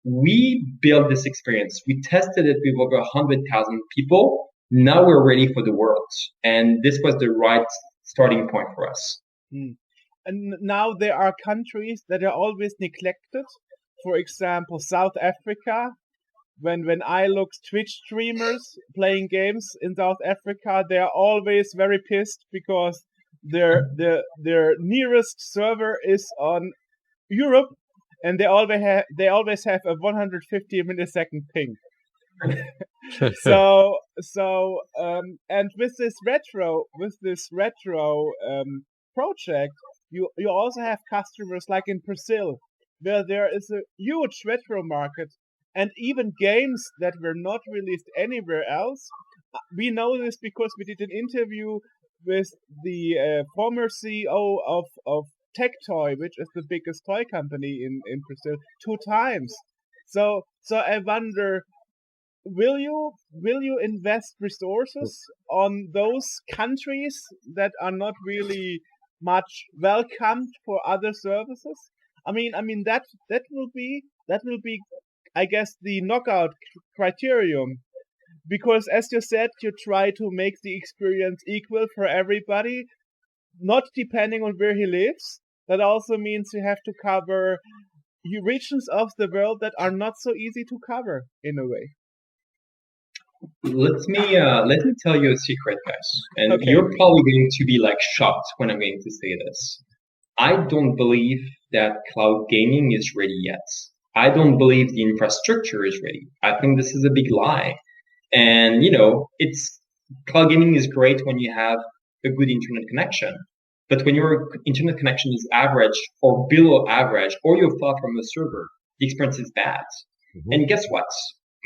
we built this experience. We tested it with over 100,000 people. Now we're ready for the world. And this was the right starting point for us. And now there are countries that are always neglected. For example, South Africa. When I look Twitch streamers playing games in South Africa, they are always very pissed because their nearest server is on Europe, and they always have a 150 millisecond ping. So and with this retro project, you also have customers like in Brazil, where there is a huge retro market, and even games that were not released anywhere else. We know this because we did an interview with the former CEO of Tectoy, which is the biggest toy company in Brazil, 2 times. So I wonder, will you invest resources on those countries that are not really much welcomed for other services? I mean that will be, I guess, the knockout criterion. Because as you said, you try to make the experience equal for everybody, not depending on where he lives. That also means you have to cover regions of the world that are not so easy to cover in a way. Let me tell you a secret, guys. And you're probably going to be like shocked when I'm going to say this. I don't believe that cloud gaming is ready yet. I don't believe the infrastructure is ready. I think this is a big lie. And, cloud gaming is great when you have a good internet connection. But when your internet connection is average or below average, or you're far from the server, the experience is bad. Mm-hmm. And guess what?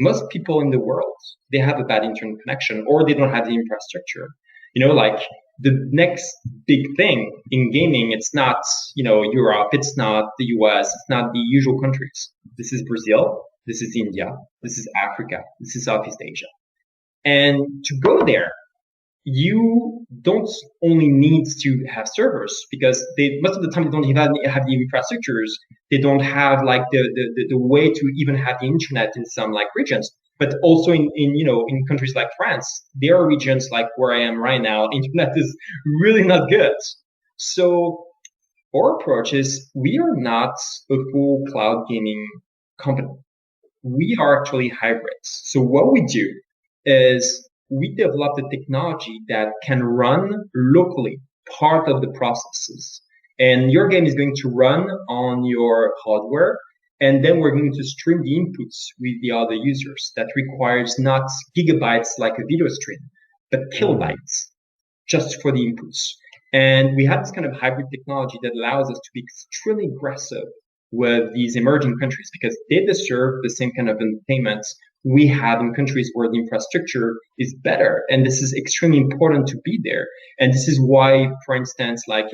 Most people in the world, they have a bad internet connection, or they don't have the infrastructure. Like the next big thing in gaming, it's not, Europe, it's not the US, it's not the usual countries. This is Brazil, this is India, this is Africa, this is Southeast Asia. And to go there, you don't only need to have servers, because most of the time they don't even have the infrastructures. They don't have like the way to even have the internet in some like regions. But also in countries like France, there are regions like where I am right now, internet is really not good. So our approach is, we are not a full cloud gaming company. We are actually hybrids. So what we do is we developed a technology that can run locally part of the processes. And your game is going to run on your hardware, and then we're going to stream the inputs with the other users. That requires not gigabytes like a video stream, but kilobytes just for the inputs. And we have this kind of hybrid technology that allows us to be extremely aggressive with these emerging countries, because they deserve the same kind of entertainment we have in countries where the infrastructure is better. And this is extremely important to be there. And this is why, for instance, like,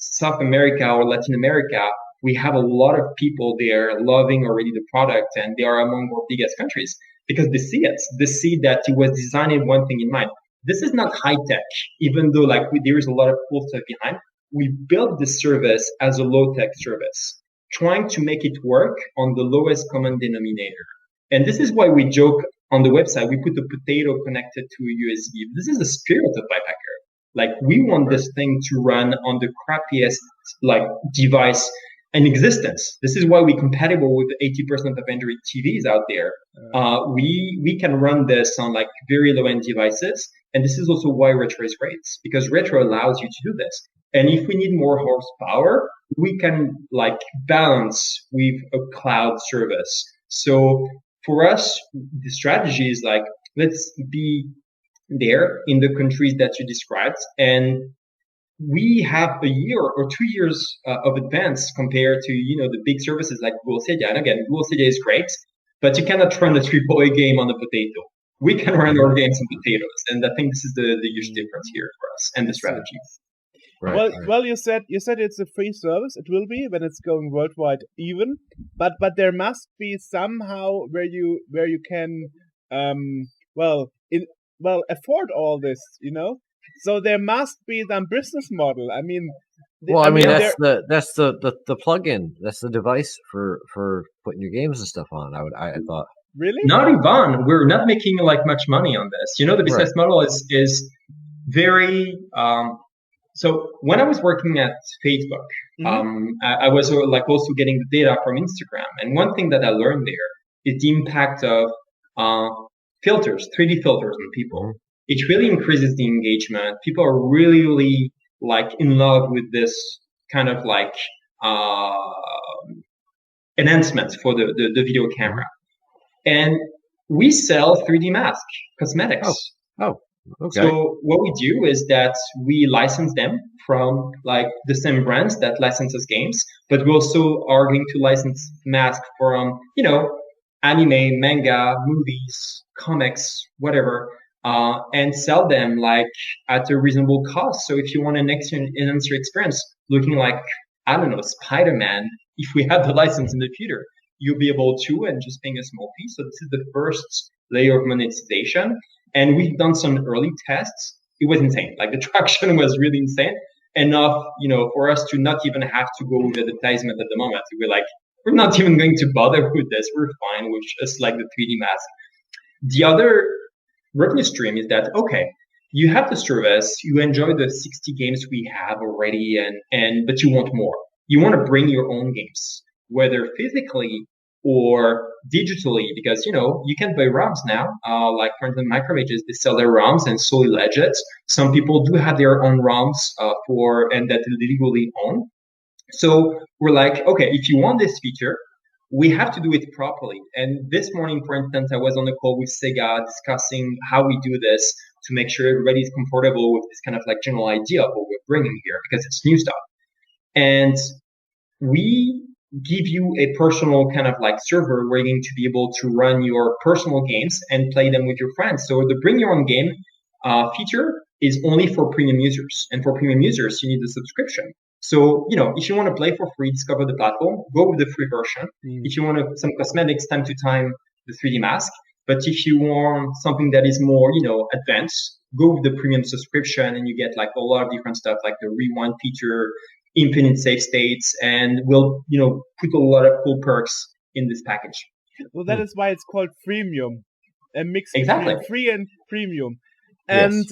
South America or Latin America, we have a lot of people there loving already the product, and they are among our biggest countries because they see it. They see that it was designed with one thing in mind. This is not high tech, even though there is a lot of cool stuff behind. We built this service as a low tech service, trying to make it work on the lowest common denominator. And this is why we joke on the website, we put a potato connected to a USB. This is the spirit of Piepacker. Like, we want this thing to run on the crappiest device in existence. This is why we're compatible with 80% of Android TVs out there. We can run this on very low end devices. And this is also why retro is great, because retro allows you to do this. And if we need more horsepower, we can balance with a cloud service. So for us, the strategy is let's be there in the countries that you described, and we have a year or 2 years of advance compared to the big services like Google Stadia. And again, Google Stadia is great, but you cannot run a AAA game on a potato. we can run our games on potatoes, and I think this is the huge difference here for us and the strategy. Right. Well, you said it's a free service. It will be when it's going worldwide, even. But there must be somehow where you can afford all this, So there must be some business model. I mean, that's the plugin. That's the device for putting your games and stuff on. I thought. Really? Not even. We're not making like much money on this. The business model is very. So when I was working at Facebook, I was also getting the data from Instagram, and one thing that I learned there is the impact of filters, 3D filters on people. It really increases the engagement. People are really, really in love with this kind of enhancements for the video camera. And we sell 3D mask cosmetics. Oh, okay. So what we do is that we license them from the same brands that licenses games, but we also are going to license masks from, anime, manga, movies, comics, whatever, and sell them at a reasonable cost. So if you want an enhance your experience looking like, I don't know, Spider-Man, if we have the license in the future, you'll be able to, and just paying a small fee. So this is the first layer of monetization. And we've done some early tests. It was insane. The traction was really insane enough, for us to not even have to go with advertisement at the moment. We're not even going to bother with this. We're fine with just the 3D mask. The other revenue stream is that, okay, you have the service, you enjoy the 60 games we have already, but you want more. You want to bring your own games, whether physically or digitally, because you can buy ROMs now. For instance, Micromages, they sell their ROMs and solely legit. Some people do have their own ROMs and that they legally own. So we're okay, if you want this feature, we have to do it properly. And this morning, for instance, I was on a call with Sega discussing how we do this to make sure everybody is comfortable with this kind of general idea of what we're bringing here, because it's new stuff. And we give you a personal kind of server where you're going to be able to run your personal games and play them with your friends. So the bring your own game feature is only for premium users. And for premium users, you need a subscription. So, if you want to play for free, discover the platform, go with the free version. If you want some cosmetics, time to time, the 3D mask. But if you want something that is more, advanced, go with the premium subscription and you get a lot of different stuff like the rewind feature, infinite save states, and we'll, put a lot of cool perks in this package. Well, that is why it's called freemium, a mix exactly. between free and premium. And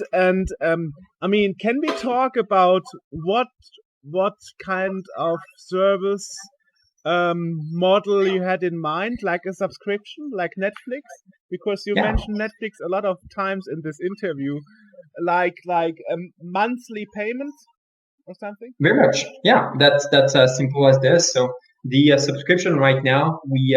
I mean, can we talk about what kind of service model you had in mind, like a subscription, like Netflix? Because you mentioned Netflix a lot of times in this interview, like monthly payments or something. Very much, yeah. That's as simple as this. So the subscription right now, we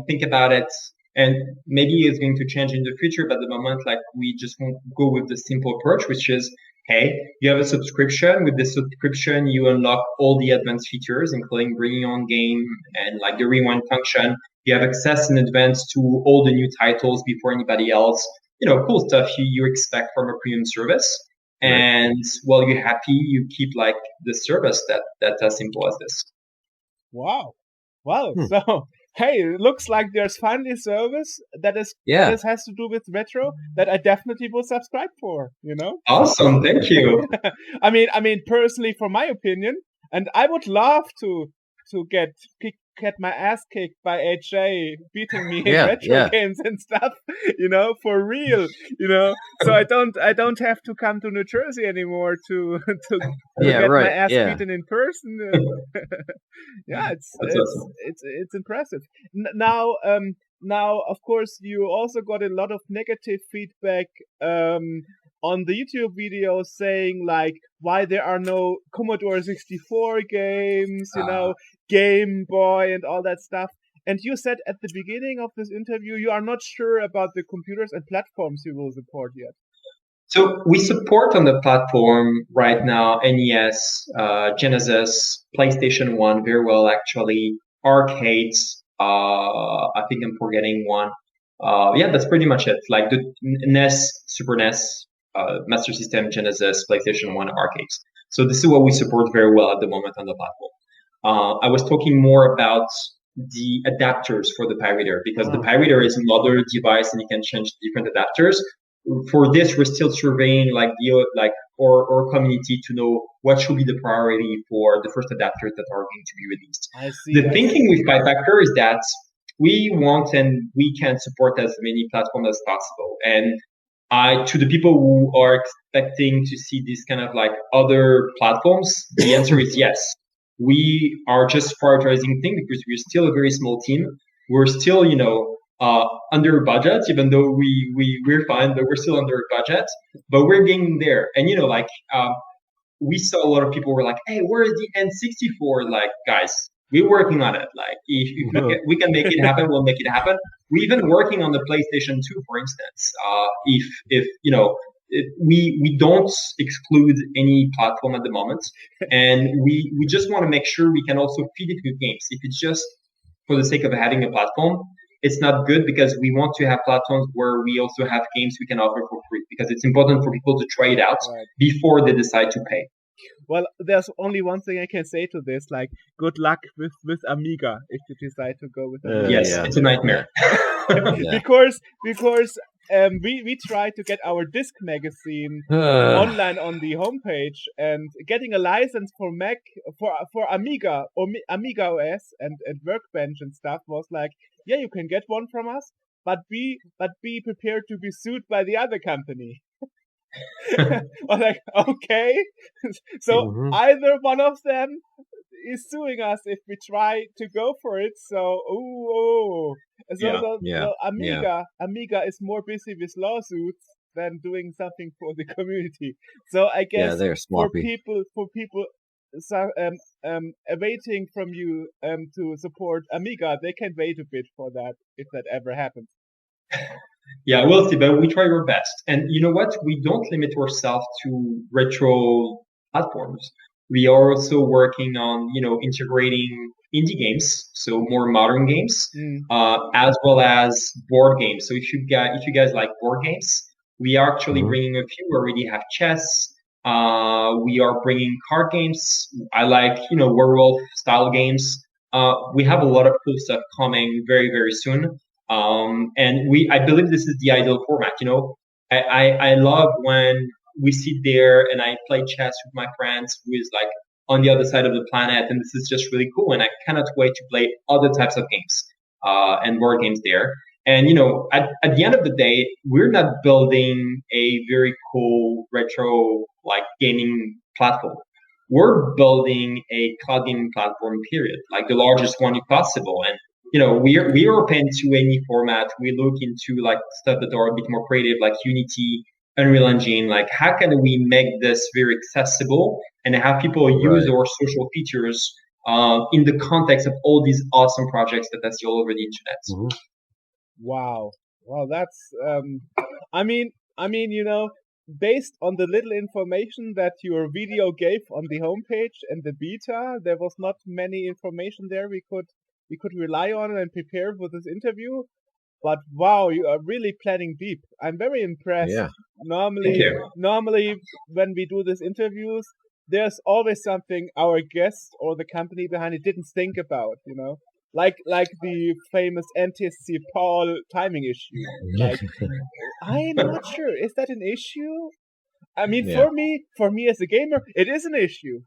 think about it, and maybe it's going to change in the future. But at the moment, we just won't go with the simple approach, which is, hey, you have a subscription. With this subscription, you unlock all the advanced features, including bringing your own game and the rewind function. You have access in advance to all the new titles before anybody else. Cool stuff you expect from a premium service. And while you're happy, you keep the service that's as simple as this. Wow. Well, so hey, it looks like there's finally a service that has to do with retro that I definitely will subscribe for, Awesome, thank you. I mean, personally, for my opinion, and I would love to get my ass kicked by AJ beating me in retro games and stuff, for real, So I don't have to come to New Jersey anymore to get my ass beaten in person. It's impressive. Now, of course, you also got a lot of negative feedback on the YouTube video saying why there are no Commodore 64 games, Game Boy and all that stuff. And you said at the beginning of this interview you are not sure about the computers and platforms you will support yet. So we support on the platform right now NES, Genesis, PlayStation 1 very well actually, arcades. I think I'm forgetting one. Yeah, that's pretty much it. Like the NES, Super NES, Master System, Genesis, PlayStation 1 arcades. So this is what we support very well at the moment on the platform. I was talking more about the adapters for the Pi Reader, because the Pi Reader is another device and you can change different adapters. For this, we're still surveying our community to know what should be the priority for the first adapters that are going to be released. I see. The thinking with Piepacker is that we want and we can support as many platforms as possible. And to the people who are expecting to see this kind of like other platforms, the answer is yes. We are just prioritizing things because we're still a very small team. We're still, under budget, even though we're fine, but we're still under budget. But we're getting there. And we saw a lot of people were like, "Hey, where is the N64?" Like, guys, we're working on it. Like, if we can make it happen, we'll make it happen. We're even working on the PlayStation 2, for instance. We don't exclude any platform at the moment, and we just want to make sure we can also feed it with games. If it's just for the sake of having a platform, it's not good, because we want to have platforms where we also have games we can offer for free, because it's important for people to try it out before they decide to pay. Well, there's only one thing I can say to this, like, good luck with Amiga if you decide to go with Amiga. Yes, it's a nightmare. Because we tried to get our disc magazine online on the homepage, and getting a license for Mac for Amiga or Amiga OS and Workbench and stuff was like, yeah, you can get one from us, but be prepared to be sued by the other company. I was like, okay, so either one of them is suing us if we try to go for it. So Amiga is more busy with lawsuits than doing something for the community. So I guess for people awaiting from you to support Amiga, they can wait a bit for that, if that ever happens. Yeah, we'll see, but we try our best. And you know what? We don't limit ourselves to retro platforms. We are also working on, integrating indie games, so more modern games, as well as board games. So if you guys like board games, we are actually bringing a few. We already have chess. We are bringing card games. I like, werewolf style games. We have a lot of cool stuff coming very, very soon. And I believe this is the ideal format. I love when we sit there and I play chess with my friends who is like on the other side of the planet, and this is just really cool. And I cannot wait to play other types of games, and board games there. And, at the end of the day, we're not building a very cool retro like gaming platform. We're building a cloud gaming platform, period, like the largest one possible. And we are open to any format. We look into like stuff that are a bit more creative, like Unity, Unreal Engine. Like, how can we make this very accessible and have people use our social features in the context of all these awesome projects that I see all over the internet? Wow, that's I mean, based on the little information that your video gave on the homepage and the beta, there was not many information there we could rely on and prepare for this interview. But wow, you are really planning deep. I'm very impressed. Yeah. Normally when we do these interviews, there's always something our guest or the company behind it didn't think about, Like the famous NTSC Paul timing issue. Like, I'm not sure. Is that an issue? I mean, for me as a gamer, it is an issue,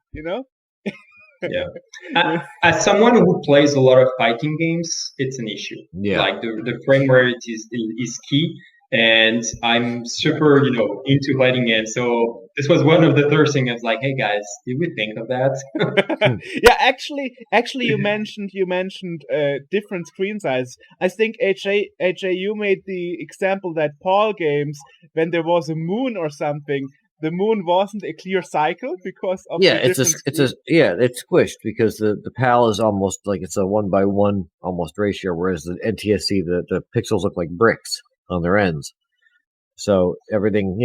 Yeah. As someone who plays a lot of fighting games, it's an issue. Yeah. Like the frame rate is key, and I'm super, into fighting games. So this was one of the first things. I was like, hey guys, did we think of that? Yeah, actually, you mentioned different screen sizes. I think AJ, you made the example that PAL games, when there was a moon or something, the moon wasn't a clear cycle because of it's squished because the PAL is almost like it's a 1:1 almost ratio, whereas the NTSC the pixels look like bricks on their ends. So everything,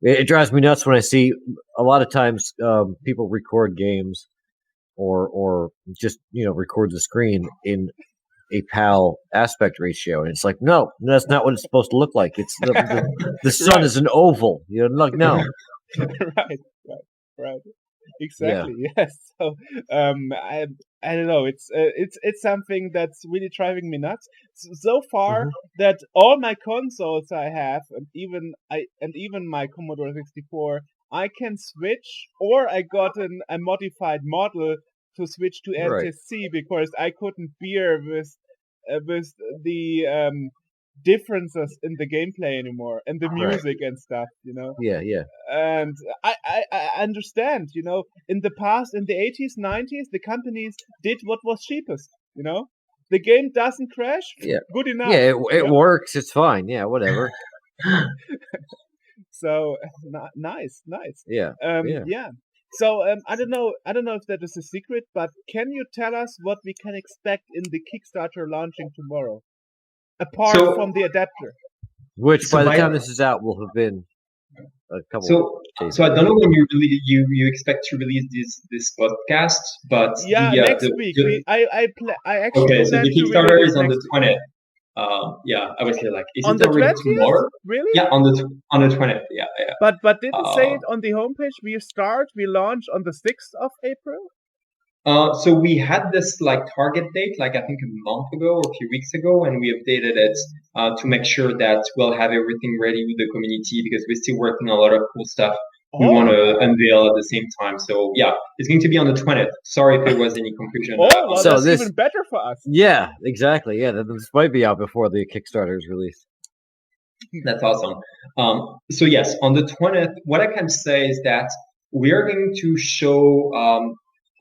it drives me nuts when I see a lot of times people record games or just record the screen in a PAL aspect ratio, and it's like, no, that's not what it's supposed to look like. It's the sun Right. is an oval. Like, no. right. Exactly. Yes. So I don't know. It's something that's really driving me nuts. So far that all my consoles I have, and even my Commodore 64, I can switch, or I got a modified model to switch to Right. NTSC because I couldn't bear with the differences in the gameplay anymore and the music and stuff. Yeah. And I understand, in the past, in the 80s, 90s, the companies did what was cheapest, The game doesn't crash, good enough. Yeah, it works, it's fine. Yeah, whatever. So, nice. Yeah. Yeah. So, I don't know if that is a secret, but can you tell us what we can expect in the Kickstarter launching tomorrow? Apart from the adapter. Which, by the time this is out, will have been a couple days. So I don't know when you expect to release this podcast, but next week. I actually okay. So the Kickstarter is on the 20th. I was here like, is on it already 20th? Tomorrow? Really? Yeah, on the 20th. Yeah. But didn't say it on the homepage. We launch on the 6th of April. So we had this like target date, like I think a month ago or a few weeks ago, and we updated it to make sure that we'll have everything ready with the community because we're still working on a lot of cool stuff we want to unveil at the same time. So yeah, it's going to be on the 20th. Sorry if there was any confusion. So that's even better for us. Yeah, exactly. Yeah, this might be out before the Kickstarter is released. That's awesome. So yes, on the 20th, what I can say is that we are going to show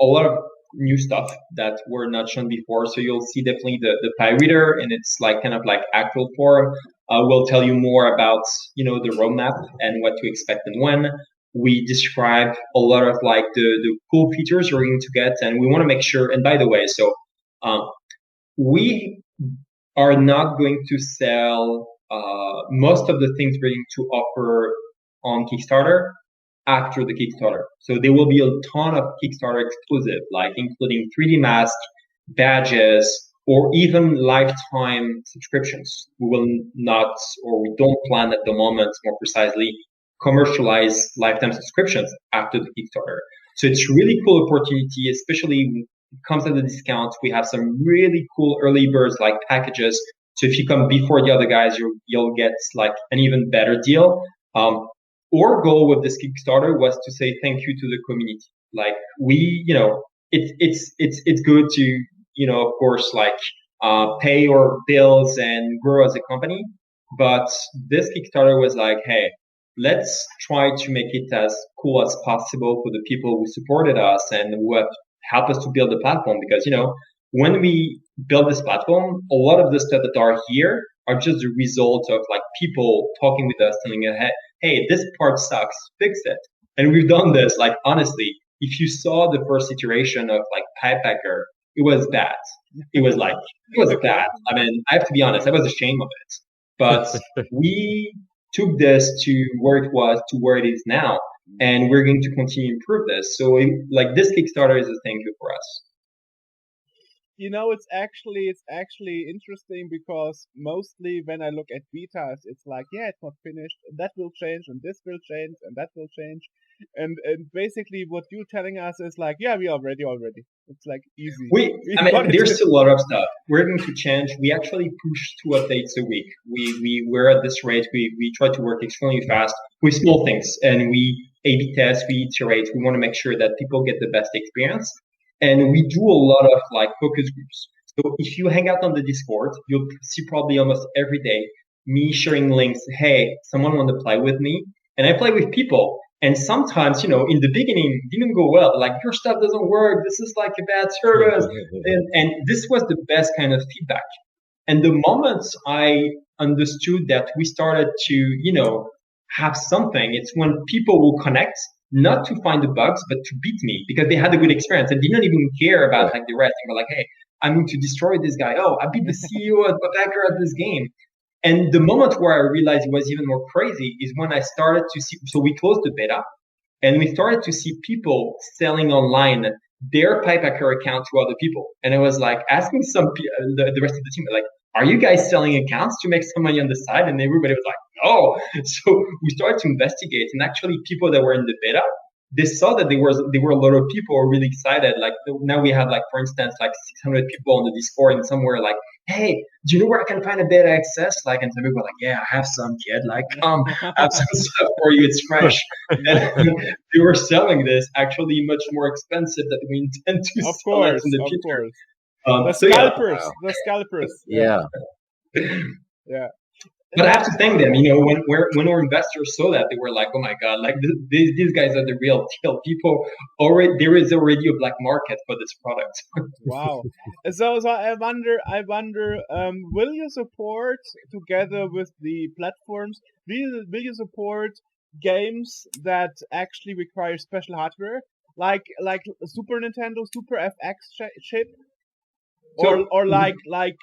a lot of new stuff that were not shown before. So you'll see definitely the Pi Reader in its like kind of like actual form. We'll tell you more about, the roadmap and what to expect and when. We describe a lot of like the cool features you're going to get. And we want to make sure, and by the way, so we are not going to sell most of the things we're going to offer on Kickstarter after the Kickstarter. So there will be a ton of Kickstarter exclusive, like including 3D masks, badges, or even lifetime subscriptions. We will not, or we don't plan at the moment, more precisely, commercialize lifetime subscriptions after the Kickstarter. So it's really cool opportunity, especially when it comes at a discount. We have some really cool early birds like packages. So if you come before the other guys, you'll get like an even better deal. Our goal with this Kickstarter was to say thank you to the community. Like it's good to, of course, like pay our bills and grow as a company. But this Kickstarter was like, hey, let's try to make it as cool as possible for the people who supported us and who have helped us to build the platform. Because, when we build this platform, a lot of the stuff that are here are just the result of like people talking with us, telling us, hey, this part sucks, fix it. And we've done this, like, honestly, if you saw the first iteration of like Piepacker, it was bad. It was bad. I mean, I have to be honest, I was ashamed of it. But we took this to where it was to where it is now. And we're going to continue to improve this. So this Kickstarter is a thank you for us. It's actually interesting because mostly when I look at betas, it's like, it's not finished, and that will change, and this will change, and that will change. And basically what you're telling us is like, we are ready already. It's like easy. There's still a lot of stuff. We're going to change. We actually push 2 updates a week. We're at this rate. We try to work extremely fast with small things, and we A/B test, we iterate. We want to make sure that people get the best experience. And we do a lot of like focus groups. So if you hang out on the Discord, you'll see probably almost every day me sharing links. Hey, someone want to play with me? And I play with people. And sometimes, in the beginning, it didn't go well. Like, your stuff doesn't work. This is like a bad service. And this was the best kind of feedback. And the moment I understood that we started to, have something, it's when people will connect, not to find the bugs, but to beat me because they had a good experience and didn't even care about like the rest. They were like, hey, I'm going to destroy this guy. Oh, I beat the CEO at Piepacker at this game. And the moment where I realized it was even more crazy is when I started to see, so we closed the beta and we started to see people selling online their Piepacker account to other people. And I was like asking the rest of the team, like, are you guys selling accounts to make some money on the side? And everybody was like, no. So we started to investigate, and actually people that were in the beta, they saw that there were a lot of people who were really excited. Like now we have, like, for instance, like 600 people on the Discord, and some were like, hey, do you know where I can find a beta access? Like, and some people were like, yeah, I have some, kid. Like, come, I have some stuff for you. It's fresh. And they were selling this actually much more expensive than we intend to sell it in the future. The scalpers, the scalpers. Yeah. Yeah. But I have to thank them. When our investors saw that, they were like, "Oh my god! Like these guys are the real deal. People there is already a black market for this product." Wow. So I wonder, will you support, together with the platforms, will you support games that actually require special hardware, like Super Nintendo Super FX chip? Or like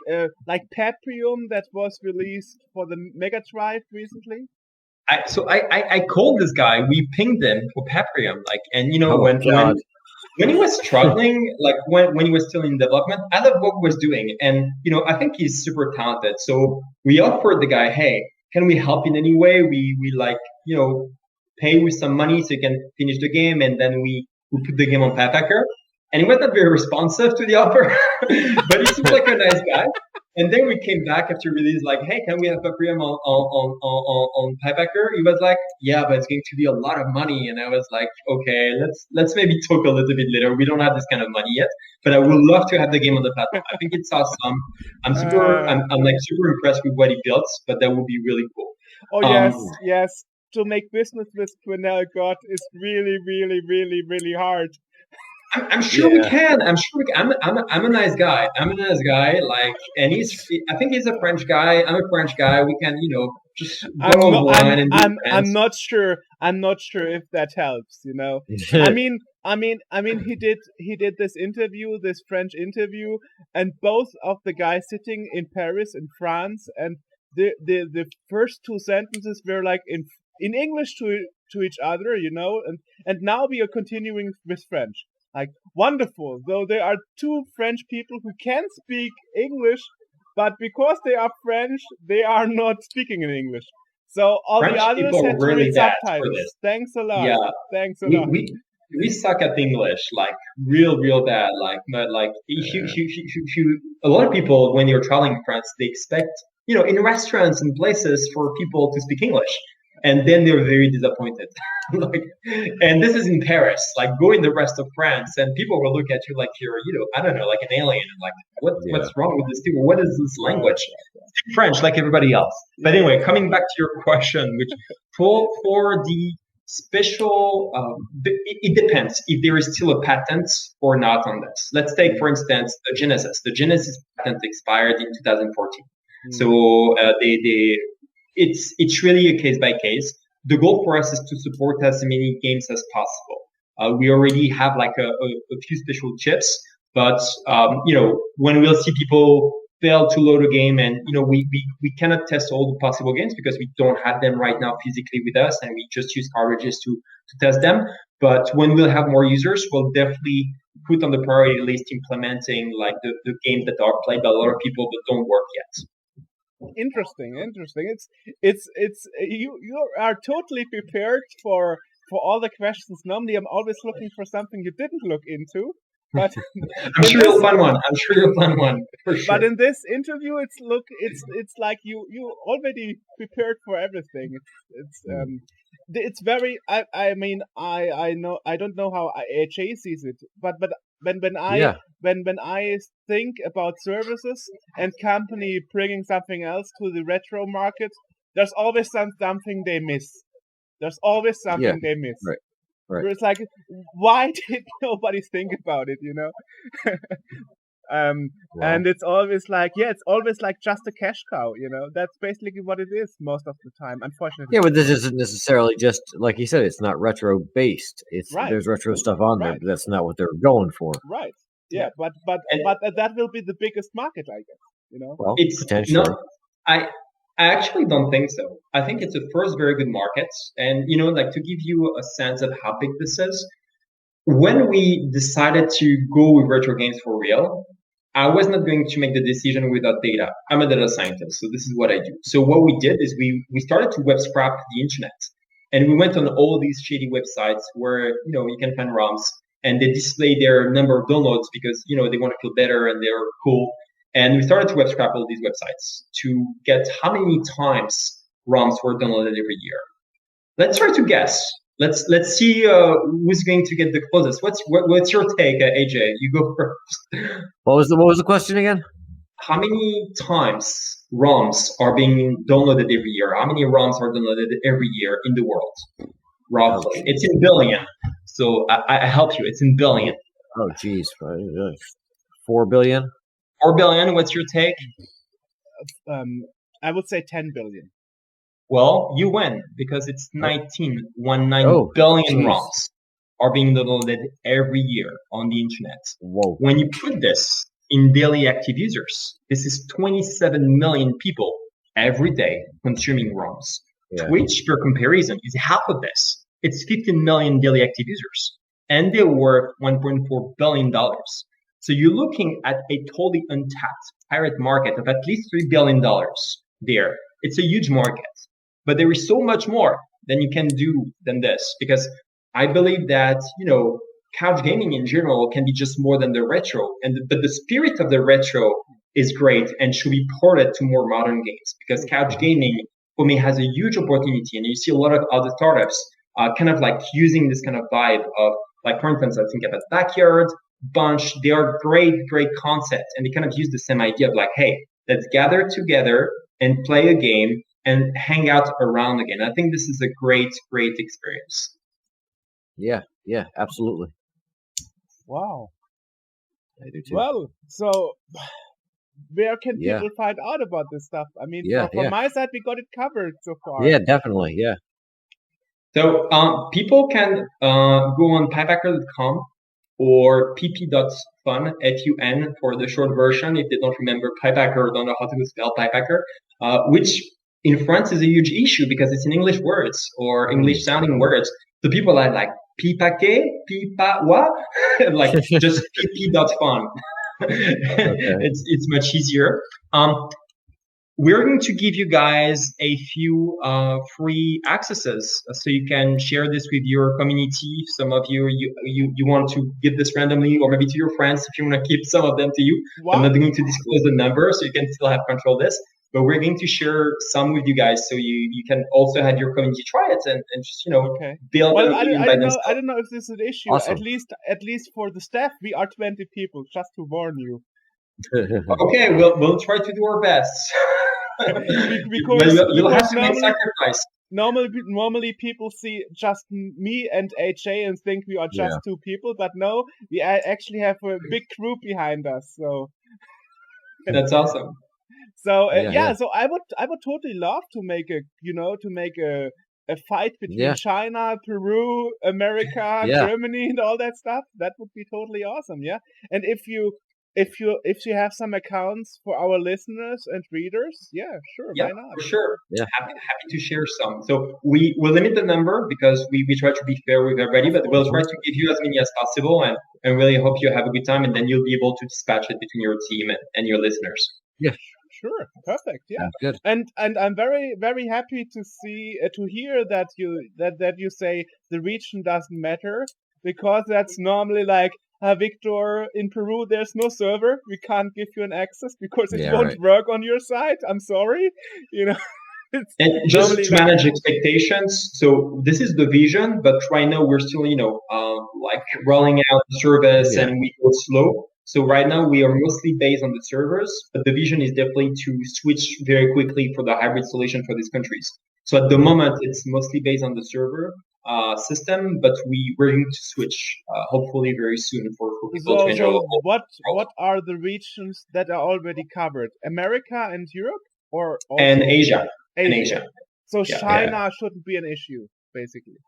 Paprium that was released for the Mega Drive recently. I called this guy. We pinged him for Paprium, when he was struggling, like when he was still in development, I loved what he was doing, and I think he's super talented. So we offered the guy, hey, can we help in any way? We pay with some money so he can finish the game, and then we put the game on Piepacker. And he was not very responsive to the offer, but he seems like a nice guy. And then we came back after release, like, hey, can we have Paprium on Piepacker? He was like, yeah, but it's going to be a lot of money. And I was like, okay, let's maybe talk a little bit later. We don't have this kind of money yet, but I would love to have the game on the platform. I think it's awesome. I'm super impressed with what he built, but that would be really cool. Oh yes. To make business with Quenelle God is really, really, really, really hard. I'm sure we can. I'm a nice guy. Like, and I think he's a French guy. I'm a French guy. We can, just go online and be I'm not sure if that helps. I mean, he did this French interview, and both of the guys sitting in Paris in France, and the first two sentences were like in English to each other, and now we are continuing with French. Like, wonderful. Though there are two French people who can speak English, but because they are French, they are not speaking in English. So all French the others had to read subtitles. Thanks a lot. Yeah. Thanks a lot. We suck at English, like real bad. Like, but like, a lot of people, when you're traveling in France, they expect, in restaurants and places, for people to speak English. And then they're very disappointed. And this is in Paris. Like, go in the rest of France, and people will look at you like you're, I don't know, like an alien. Like, what's wrong with these people? What is this language? Speak French like everybody else. But anyway, coming back to your question, which for the special, it depends if there is still a patent or not on this. Let's take, for instance, the Genesis. The Genesis patent expired in 2014. So it's really a case by case. The goal for us is to support as many games as possible. We already have like a few special chips, but when we'll see people fail to load a game, and we cannot test all the possible games because we don't have them right now physically with us, and we just use cartridges to test them. But when we'll have more users, we'll definitely put on the priority list implementing like the games that are played by a lot of people but don't work yet. Interesting. It's you are totally prepared for all the questions. Normally, I'm always looking for something you didn't look into, but I'm sure you'll find one. For sure. But in this interview, it's like you already prepared for everything. It's very. I mean, I know, I don't know how AHA sees it, but when I think about services and company bringing something else to the retro market, there's always something they miss. They miss. Right. Where it's like, why did nobody think about it? And it's always like, just a cash cow. That's basically what it is most of the time, unfortunately. Yeah, but this isn't necessarily just, like you said, it's not retro based. There's retro stuff on there, but that's not what they're going for. Right. Yeah, but that will be the biggest market, I guess. Well, it's potentially. No, I actually don't think so. I think it's a first very good market, and like, to give you a sense of how big this is, when we decided to go with retro games for real, I was not going to make the decision without data. I'm a data scientist, so this is what I do. So what we did is we started to web scrap the internet, and we went on all these shady websites where you can find ROMs, and they display their number of downloads because they want to feel better and they're cool. And we started to web scrap all these websites to get how many times ROMs were downloaded every year. Let's try to guess. Let's see who's going to get the closest. What's your take, AJ? You go first. What was the question again? How many times ROMs are being downloaded every year? How many ROMs are downloaded every year in the world? Roughly, it's in billion. So I help you. It's in billion. Oh, geez, 4 billion. 4 billion. What's your take? I would say 10 billion. Well, you win because it's 19 billion ROMs are being downloaded every year on the internet. Whoa. When you put this in daily active users, this is 27 million people every day consuming ROMs. Yeah. Twitch, for comparison, is half of this. It's 15 million daily active users, and they're worth $1.4 billion. So you're looking at a totally untapped pirate market of at least $3 billion there. It's a huge market. But there is so much more than you can do than this, because I believe that, couch gaming in general can be just more than the retro. But the spirit of the retro is great and should be ported to more modern games, because couch gaming for me has a huge opportunity. And you see a lot of other startups kind of like using this kind of vibe of, like, for instance, I think about Backyard, Bunch. They are great concepts. And they kind of use the same idea of like, hey, let's gather together and play a game and hang out around again. I think this is a great experience. Yeah, absolutely. Wow. I do too. Well, so where can people find out about this stuff? I mean, from my side, we got it covered so far. Yeah, definitely, yeah. So people can go on piepacker.com or pp.fun, F-U-N, for the short version, if they don't remember Piepacker or don't know how to spell Piepacker, which in France is a huge issue because it's in English words or English sounding words. So people are like Piepacker, Pipa what? Like just pp.fun. It's much easier. We're going to give you guys a few free accesses so you can share this with your community. Some of you want to give this randomly, or maybe to your friends if you want to keep some of them to you. Wow. I'm not going to disclose the number, so you can still have control of this. But we're going to share some with you guys, so you can also have your community try it and just build. Well, I don't know if this is an issue. Awesome. At least for the staff, we are 20 people. Just to warn you. Okay, we'll try to do our best. You'll have to make sacrifice. Normally people see just me and AJ and think we are just two people, but no, we actually have a big crew behind us. So that's awesome. So so I would totally love to make a fight between China, Peru, America, Germany, and all that stuff. That would be totally awesome. Yeah, and if you have some accounts for our listeners and readers, sure, why not? For sure. Yeah, happy to share some. So we will limit the number because we try to be fair with everybody, but we'll try to give you as many as possible, and really hope you have a good time, and then you'll be able to dispatch it between your team and your listeners. Yeah. Sure, perfect. Yeah, good. And I'm very, very happy to hear that you say the region doesn't matter, because that's normally like, Victor, in Peru there's no server. We can't give you an access because it won't work on your side. I'm sorry, And just to manage expectations, so this is the vision, but right now we're still, like rolling out the service and we go slow. So right now we are mostly based on the servers, but the vision is definitely to switch very quickly for the hybrid solution for these countries. So at the moment, it's mostly based on the server system, but we're going to switch hopefully very soon for people to enjoy. What are the regions that are already covered? America and Europe, or also and Asia? And Asia. So China shouldn't be an issue, basically.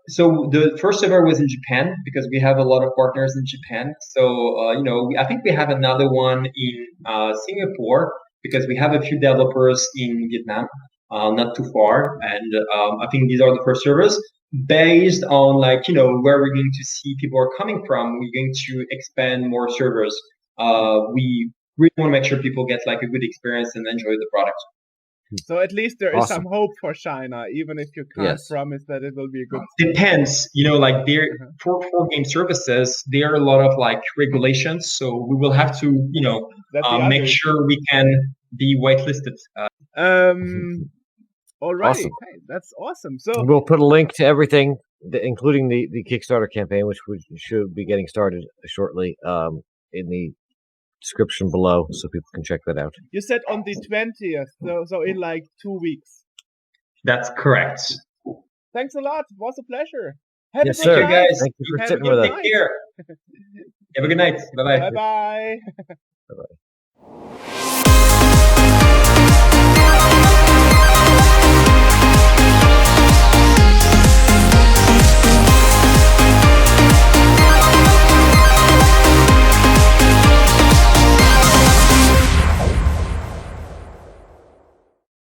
So the first server was in Japan because we have a lot of partners in Japan. So I think we have another one in Singapore because we have a few developers in Vietnam, not too far. And I think these are the first servers. based on like, where we're going to see people are coming from, we're going to expand more servers. We really want to make sure people get like a good experience and enjoy the product. So at least there is some hope for China, even if you can't promise that it will be a good. Depends, like there for game services, there are a lot of like regulations, so we will have to, make sure we can be whitelisted. Alrighty, awesome. Hey, that's awesome. So we'll put a link to everything, including the Kickstarter campaign, which we should be getting started shortly, in the description below, so people can check that out. You said on the 20th, so in like 2 weeks. That's correct. Thanks a lot. It was a pleasure. Have yes, a good sir. night. Guys. Thank you for sitting with us. Take care. Have a good night. Bye-bye. Bye-bye. Bye-bye.